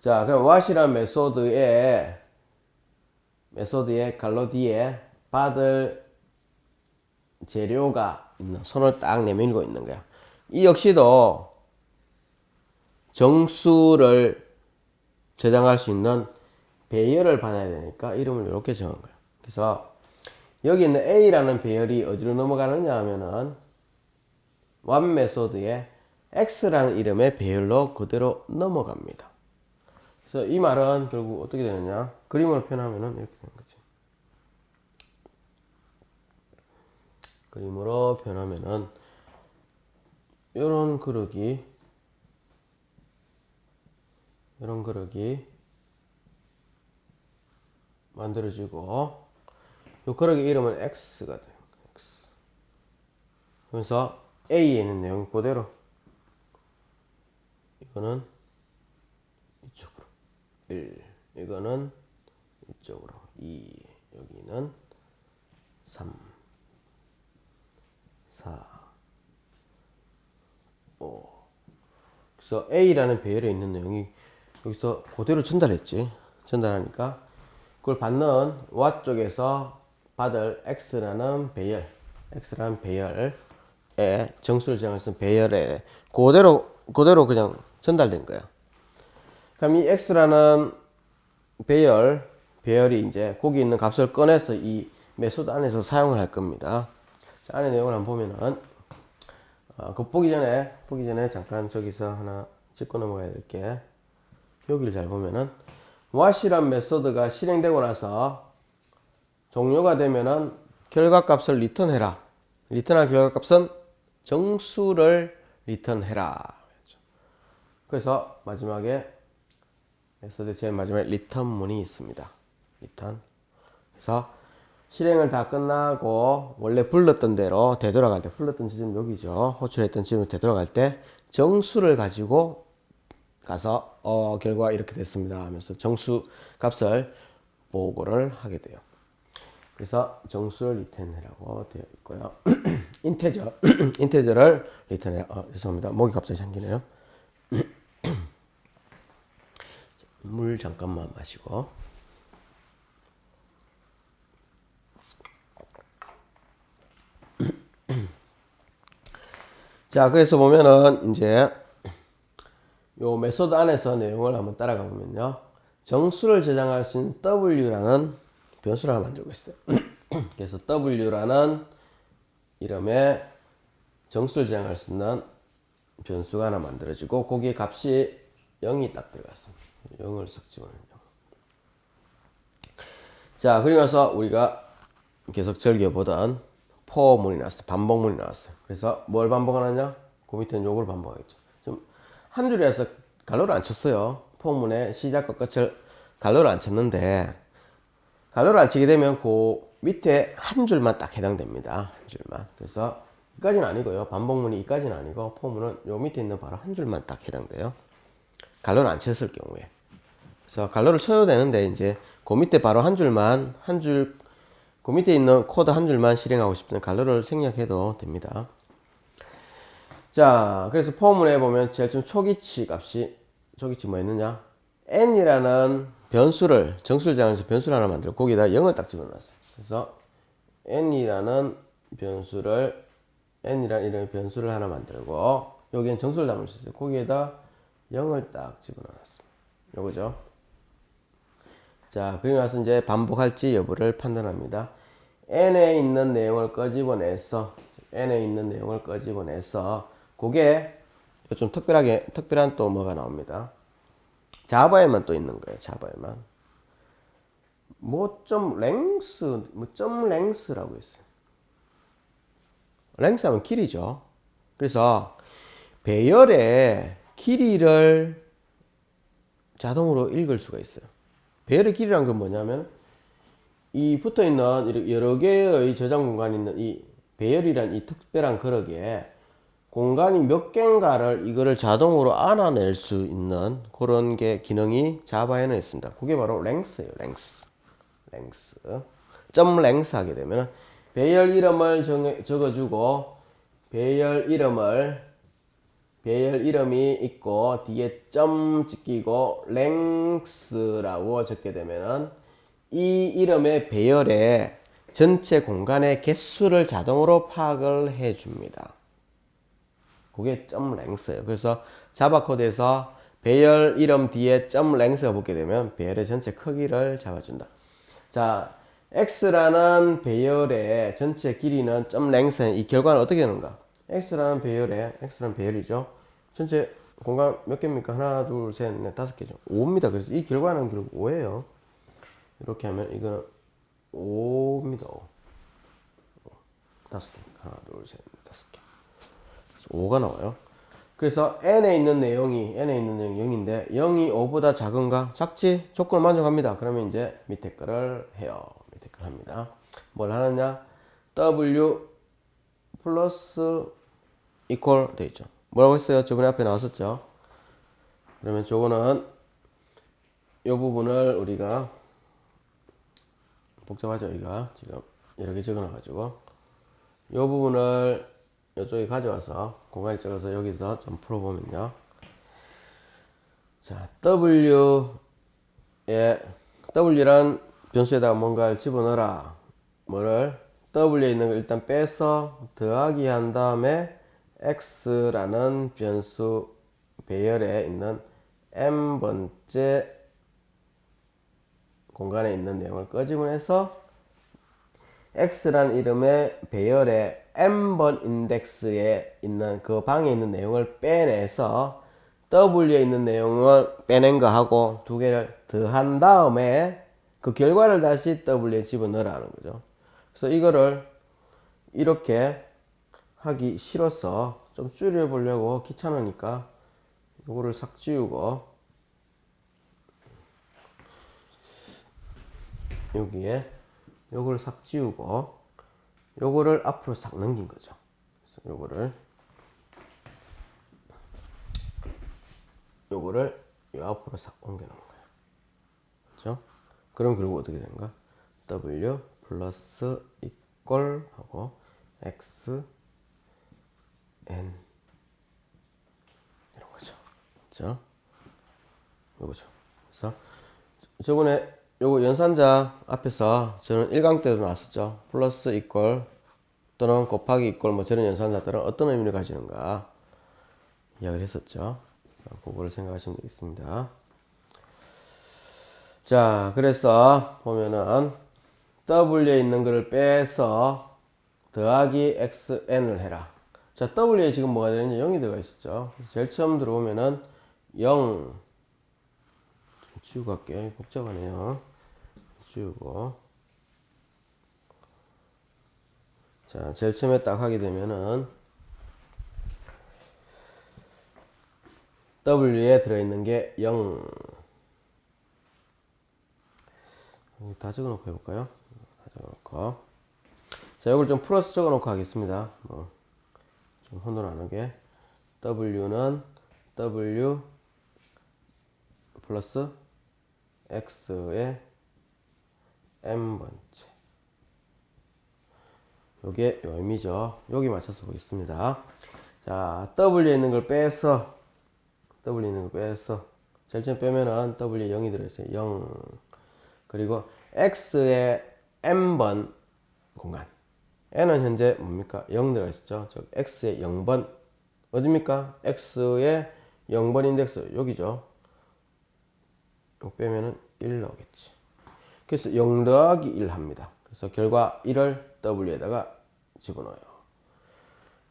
자, 그럼 what이란 메소드의 갈로 뒤에 받을 재료가 있는, 손을 딱 내밀고 있는 거야. 이 역시도 정수를 저장할 수 있는 배열을 받아야 되니까 이름을 이렇게 정한 거야. 그래서 여기 있는 A라는 배열이 어디로 넘어가느냐 하면은 one 메소드의 X라는 이름의 배열로 그대로 넘어갑니다. 그래서 이 말은 결국 어떻게 되느냐, 그림으로 표현하면은 이렇게 되는 거지. 그림으로 표현하면은 이런 그릇이 만들어지고, 이 그릇의 이름은 X가 돼요. X. 그래서 A에 있는 내용 그대로, 이거는 이쪽으로 1, 이거는 이쪽으로 2, 여기는 3, 4, 5. 그래서 A라는 배열에 있는 내용이 여기서 그대로 전달하니까 그걸 받는 what 쪽에서 받을 X라는 배열의 정수를 저장해서 배열에 그대로 그냥 전달된 거야. 그럼 이 X라는 배열이 이제 거기 있는 값을 꺼내서 이 메소드 안에서 사용을 할 겁니다. 자, 안에 내용을 한번 보면은, 그거 보기 전에 잠깐 저기서 하나 짚고 넘어가야 될 게, 여기를 잘 보면은, what이란 메소드가 실행되고 나서 종료가 되면은 결과값을 리턴해라. 리턴한 결과값은 정수를 리턴해라. 그래서 마지막에 메소드 제일 마지막에 리턴문이 있습니다. 리턴. 그래서 실행을 다 끝나고 원래 불렀던 대로 되돌아갈 때, 불렀던 지점 여기죠. 호출했던 지점을 되돌아갈 때 정수를 가지고 가서 결과가 이렇게 됐습니다 하면서 정수 값을 보고를 하게 돼요. 그래서 정수를 리턴이라고 되어 있고요. 인테저를 리턴해라. 죄송합니다. 목이 갑자기 잠기네요. 물 잠깐만 마시고. 자, 그래서 보면은 이제 요 메소드 안에서 내용을 한번 따라가 보면요. 정수를 저장할 수 있는 W라는 변수를 하나 만들고 있어요. 그래서 W라는 이름의 정수를 저장할 수 있는 변수가 하나 만들어지고, 거기에 값이 0이 딱 들어갔습니다. 0을 섞 집어넣어요. 자, 그리고 나서 우리가 계속 즐겨보던 포문이 나왔어요. 반복문이 나왔어요. 그래서 뭘 반복하느냐? 그 밑에는 요걸 반복하겠죠. 지금 한 줄에서 갈로를 안 쳤어요. 포문의 시작과 끝을 갈로를 안 쳤는데, 갈로를 안 치게 되면 그 밑에 한 줄만 딱 해당됩니다. 한 줄만. 그래서 이까지는 아니고요. 반복문이 이까지는 아니고, 포문은 요 밑에 있는 바로 한 줄만 딱 해당돼요. 갈로를 안 쳤을 경우에. 그래서 갈로를 쳐도 되는데, 이제 그 밑에 바로 그 밑에 있는 코드 한 줄만 실행하고 싶으면 갈로를 생략해도 됩니다. 자, 그래서 포문에 보면 제일 좀 초기치 뭐 있느냐? n이라는 변수를, 정수를 저장해서 변수를 하나 만들고, 거기다 0을 딱 집어넣었어요. 그래서 n이라는 이름의 변수를 하나 만들고, 여기엔 정수를 담을 수 있어요. 거기에다 0을 딱 집어넣었습니다. 요거죠. 자, 그리고 나서 이제 반복할지 여부를 판단합니다. n에 있는 내용을 끄집어내서, 그게 좀 특별한 또 뭐가 나옵니다. 자바에만 또 있는 거예요. 자바에만. 점 랭스라고 있어요. 랭스 하면 길이죠. 그래서 배열의 길이를 자동으로 읽을 수가 있어요. 배열의 길이란 건 뭐냐면, 이 붙어 있는 여러 개의 저장 공간이 있는 이 배열이란 이 특별한 그릇에 공간이 몇 개인가를 이거를 자동으로 알아낼 수 있는 그런 게 기능이 자바에는 있습니다. 그게 바로 랭스예요. 랭스. 점 랭스 하게 되면 배열 이름을 적어주고, 배열 이름을 배열 이름이 있고 뒤에 점 찍히고 length라고 적게 되면은 이 이름의 배열의 전체 공간의 개수를 자동으로 파악을 해 줍니다. 그게 점 length예요. 그래서 자바 코드에서 배열 이름 뒤에 점 length가 붙게 되면 배열의 전체 크기를 잡아준다. 자, x라는 배열의 전체 길이는 점 length는 이 결과는 어떻게 되는가? x라는 배열이죠. 전체 공간 몇 개입니까? 하나, 둘, 셋, 넷, 다섯 개죠. 5입니다. 그래서 이 결과는 결국 5예요. 이렇게 하면 이거는 5입니다. 5. 다섯 개. 하나, 둘, 셋, 넷, 다섯 개. 5가 나와요. 그래서 n에 있는 내용이 0인데 0이 5보다 작은가? 작지? 조건을 만족합니다. 그러면 이제 밑에 거를 해요. 밑에 걸 합니다. 뭘 하느냐? w 플러스 equal 돼 있죠. 뭐라고 했어요? 저번에 앞에 나왔었죠. 그러면 저거는 이 부분을 우리가 복잡하죠. 여기가 지금 여러 개 적어 놔가지고 이 부분을 이쪽에 가져와서 공간이 적어서 여기서 좀 풀어보면요. 자, W란 변수에다가 뭔가를 집어넣어라. 뭐를? W에 있는 걸 일단 빼서 더하기 한 다음에 X라는 변수 배열에 있는 M번째 공간에 있는 내용을 꺼지문해서 X라는 이름의 배열의 M번 인덱스에 있는 그 방에 있는 내용을 빼내서 W에 있는 내용을 빼낸 거 하고 두 개를 더한 다음에 그 결과를 다시 W에 집어넣으라는 거죠. 그래서 이거를 이렇게 하기 싫어서 좀 줄여보려고 귀찮으니까 이거를 싹 지우고 여기에 요거를 싹 지우고 요거를 앞으로 싹 넘긴 거죠. 그래서 요거를 요 앞으로 싹 옮겨 놓은 거예요. 그렇죠? 그럼 결국 어떻게 되는가? W 플러스 이퀄 하고 X N 이런 거죠. 그렇죠? 요거죠. 그래서 저번에 요거 연산자 앞에서 저는 1강 때도 나왔었죠. 플러스 이퀄 또는 곱하기 이퀄 뭐 저런 연산자들은 어떤 의미를 가지는가 이야기를 했었죠. 그거를 생각하시면 되겠습니다. 자, 그래서 보면은 W에 있는 거를 빼서 더하기 XN을 해라. 자, W에 지금 뭐가 되는지 0이 들어가 있었죠. 제일 처음 들어오면은 0 좀 지우고 갈게. 복잡하네요. 지우고. 자, 제일 처음에 딱 하게 되면은 W에 들어있는 게 0. 다 적어놓고 해볼까요? 다 적어놓고. 자, 이걸 좀 플러스 적어놓고 하겠습니다. 좀 혼돈 안 하게. W는 W 플러스 X의 M번째. 요게 요 의미죠. 여기 맞춰서 보겠습니다. 자, W에 있는 걸 빼서 제일 처음 빼면은 W에 0이 들어있어요. 0. 그리고 X의 M번 공간. N은 현재 뭡니까? 0 들어있었죠. 즉, X의 0번. 어딥니까? X의 0번 인덱스. 여기죠. 이거 빼면은 1 나오겠지. 그래서 0 더하기 1 합니다. 그래서 결과 1을 W에다가 집어넣어요.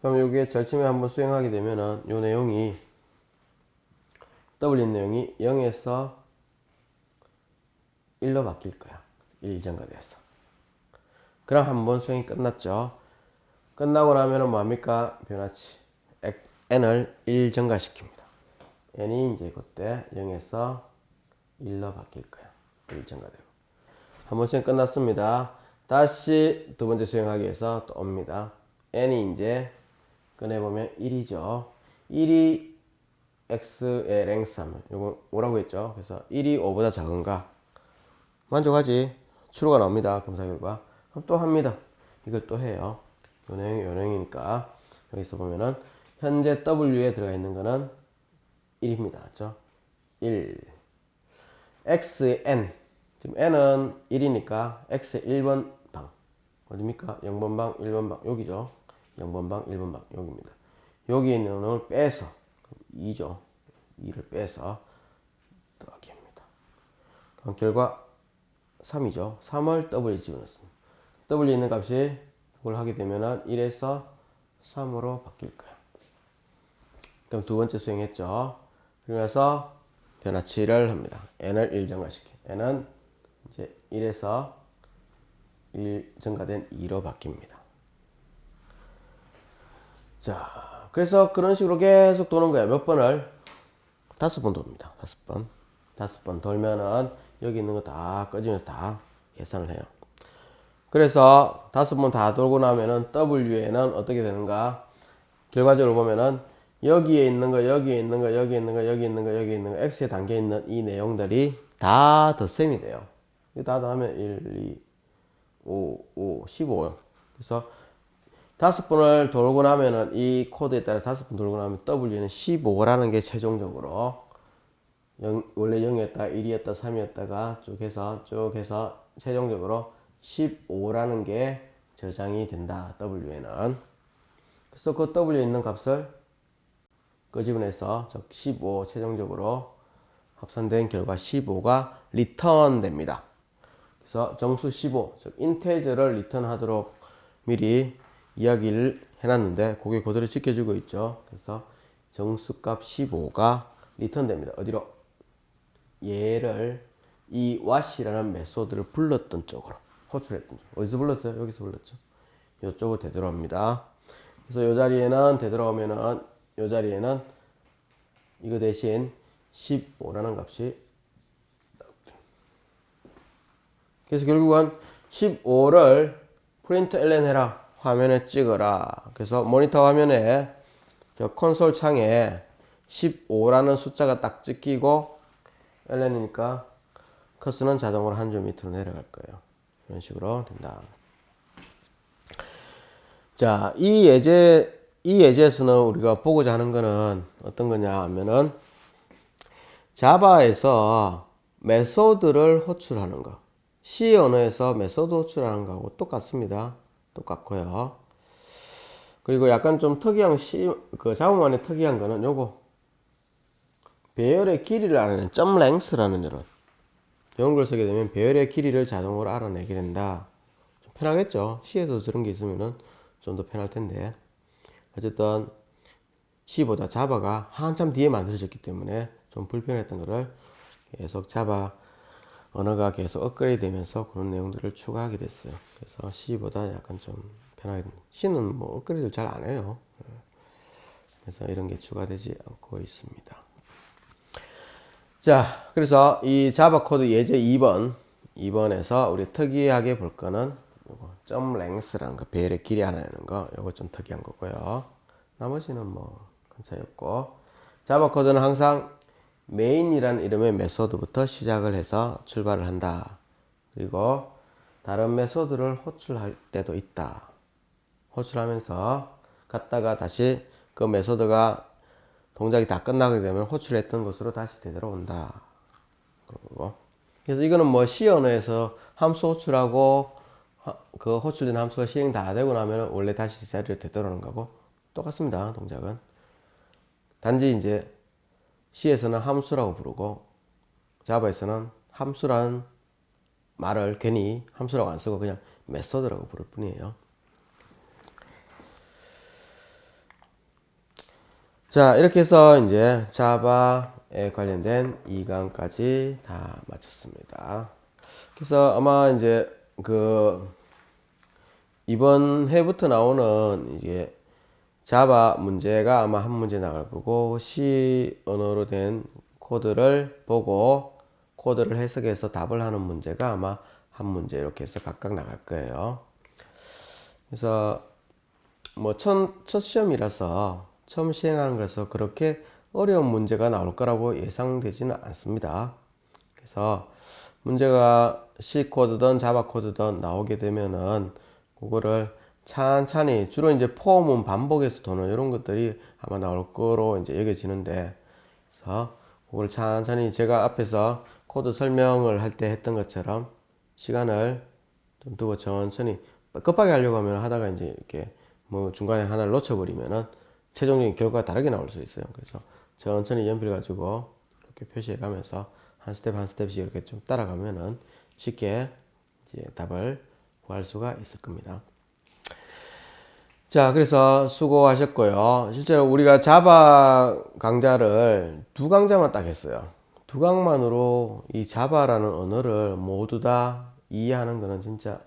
그럼 여기에 제일 처음에 한번 수행하게 되면은 요 내용이 W 내용이 0에서 1로 바뀔 거야. 1 증가돼서. 그럼 한번 수행이 끝났죠. 끝나고 나면은 뭐합니까? 변화치 n을 1 증가시킵니다. n이 이제 그때 0에서 1로 바뀔 거야. 1 증가되고. 한번 수행 끝났습니다. 다시 두 번째 수행하기 위해서 또 옵니다. n이 이제 꺼내보면 1이죠. 1이 x의 랭스 하면 이거 뭐라고 했죠? 그래서 1이 5보다 작은가? 만족하지? 추로가 나옵니다. 검사 결과. 그럼 또 합니다. 이걸 또 해요. 요 내용이니까 여기서 보면은 현재 W에 들어가 있는 거는 1입니다. 맞죠? 1. X의 N. 지금 N은 1이니까 X의 1번 방. 어딥니까? 0번 방, 1번 방. 여기죠. 0번 방, 1번 방. 여기입니다. 여기 있는 놈을 빼서 2죠. 2를 빼서 더하기 합니다. 그럼 결과 3이죠. 3을 W에 집어넣습니다. W에 있는 값이 그걸 하게 되면은 1에서 3으로 바뀔 거예요. 그럼 두 번째 수행했죠. 그래서 변화치를 합니다. n을 1 증가시키. n은 이제 1에서 1 증가된 2로 바뀝니다. 자, 그래서 그런 식으로 계속 도는 거예요. 몇 번을? 5번 돕니다. 5번. 5번 돌면은 여기 있는 거 다 꺼지면서 다 계산을 해요. 그래서 5번 다 돌고 나면은 W에는 어떻게 되는가? 결과적으로 보면은 여기에 있는 거, 여기에 있는 거, 여기 있는 거, 여기 있는 거, 여기 있는 거, X에 담겨 있는 이 내용들이 다 덧셈이 돼요. 이거 다 더하면 1, 2, 5, 15요. 그래서 5번을 돌고 나면은 이 코드에 따라 5번 돌고 나면 W는 15라는 게 최종적으로 원래 0이었다가 1이었다 3이었다가 쭉 해서 최종적으로 15라는 게 저장이 된다. W에는. 그래서 그 W에 있는 값을 끄집어내서 즉 15 최종적으로 합산된 결과 15가 리턴 됩니다. 그래서 정수 15, 즉 인테저를 리턴하도록 미리 이야기를 해놨는데 그게 그대로 지켜주고 있죠. 그래서 정수값 15가 리턴 됩니다. 어디로? 얘를 이 what이라는 메소드를 불렀던 쪽으로 호출했던 쪽. 어디서 불렀어요? 여기서 불렀죠. 이쪽으로 되돌아옵니다. 그래서 이 자리에는 되돌아오면은 이 자리에는 이거 대신 15라는 값이, 그래서 결국은 15를 프린트 ln 해라. 화면에 찍어라. 그래서 모니터 화면에 저 콘솔 창에 15라는 숫자가 딱 찍히고 ln이니까 커서는 자동으로 한 줄 밑으로 내려갈 거예요. 이런 식으로 된다. 자, 이 예제에서는 우리가 보고자 하는 거는 어떤 거냐 하면은 자바에서 메소드를 호출하는 거. C 언어에서 메소드 호출하는 거하고 똑같습니다. 똑같고요. 그리고 약간 좀 특이한 그 자바만의 특이한 거는 요거. 배열의 길이를 알아내는 점 랭스라는 이런 걸 쓰게 되면 배열의 길이를 자동으로 알아내게 된다. 좀 편하겠죠? C에서 저런 게 있으면은 좀 더 편할 텐데. 어쨌든 C보다 자바가 한참 뒤에 만들어졌기 때문에 좀 불편했던 거를 계속 자바 언어가 계속 업그레이드 되면서 그런 내용들을 추가하게 됐어요. 그래서 C보다 약간 좀 편하게 됩니다. C는 뭐 업그레이드 잘 안 해요. 그래서 이런 게 추가되지 않고 있습니다. 자, 그래서 이 자바 코드 예제 2번에서 우리 특이하게 볼 거는 요거 점 랭스라는 거, 배열의 길이 알아내는 거, 요거 좀 특이한 거고요. 나머지는 뭐 큰 차이 없고, 자바 코드는 항상 메인이라는 이름의 메소드부터 시작을 해서 출발을 한다. 그리고 다른 메소드를 호출할 때도 있다. 호출하면서 갔다가 다시 그 메소드가 동작이 다 끝나게 되면 호출했던 곳으로 다시 되돌아온다. 그러고. 그래서 이거는 뭐 C 언어에서 함수 호출하고 그 호출된 함수가 실행 다 되고 나면 원래 다시 자리로 되돌아오는 거고 똑같습니다. 동작은. 단지 이제 C에서는 함수라고 부르고 자바에서는 함수라는 말을 괜히 함수라고 안 쓰고 그냥 메소드라고 부를 뿐이에요. 자, 이렇게 해서 이제 자바에 관련된 2강까지 다 마쳤습니다. 그래서 아마 이제 이번 해부터 나오는 이게 자바 문제가 아마 한 문제 나갈 거고, C 언어로 된 코드를 보고 코드를 해석해서 답을 하는 문제가 아마 한 문제 이렇게 해서 각각 나갈 거예요. 그래서 뭐 첫 시험이라서 처음 시행하는 거라서 그렇게 어려운 문제가 나올 거라고 예상되지는 않습니다. 그래서 문제가 C 코드든 자바 코드든 나오게 되면은 그거를 찬찬히 주로 이제 포문 반복에서 도는 이런 것들이 아마 나올 거로 이제 여겨지는데, 그래서 그걸 찬찬히 제가 앞에서 코드 설명을 할 때 했던 것처럼 시간을 좀 두고 천천히, 급하게 하려고 하면 하다가 이제 이렇게 뭐 중간에 하나를 놓쳐버리면은 최종적인 결과가 다르게 나올 수 있어요. 그래서 천천히 연필 가지고 이렇게 표시해 가면서 한 스텝 한 스텝씩 이렇게 좀 따라가면은 쉽게 이제 답을 구할 수가 있을 겁니다. 자, 그래서 수고하셨고요. 실제로 우리가 자바 강좌를 두 강좌만 딱 했어요. 두 강만으로 이 자바라는 언어를 모두 다 이해하는 거는 진짜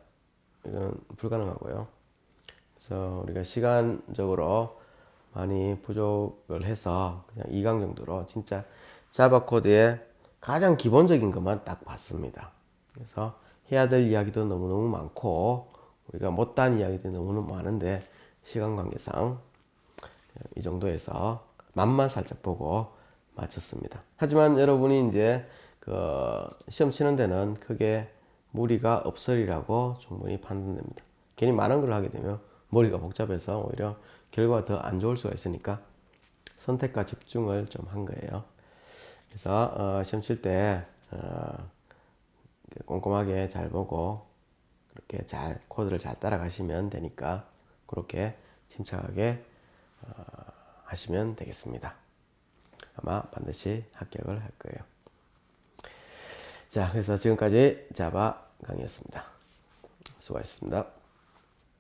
이거는 불가능하고요. 그래서 우리가 시간적으로 많이 부족을 해서 그냥 2강 정도로 진짜 자바 코드의 가장 기본적인 것만 딱 봤습니다. 그래서 해야 될 이야기도 너무너무 많고 우리가 못한 이야기도 너무너무 많은데 시간 관계상 이 정도에서 맛만 살짝 보고 마쳤습니다. 하지만 여러분이 이제 그 시험 치는 데는 크게 무리가 없으리라고 충분히 판단됩니다. 괜히 많은 걸 하게 되면 머리가 복잡해서 오히려 결과가 더 안 좋을 수가 있으니까 선택과 집중을 좀 한 거예요. 그래서 시험 칠 때 꼼꼼하게 잘 보고 그렇게 잘 코드를 잘 따라가시면 되니까 그렇게 침착하게 하시면 되겠습니다. 아마 반드시 합격을 할 거예요. 자, 그래서 지금까지 자바 강의였습니다. 수고하셨습니다.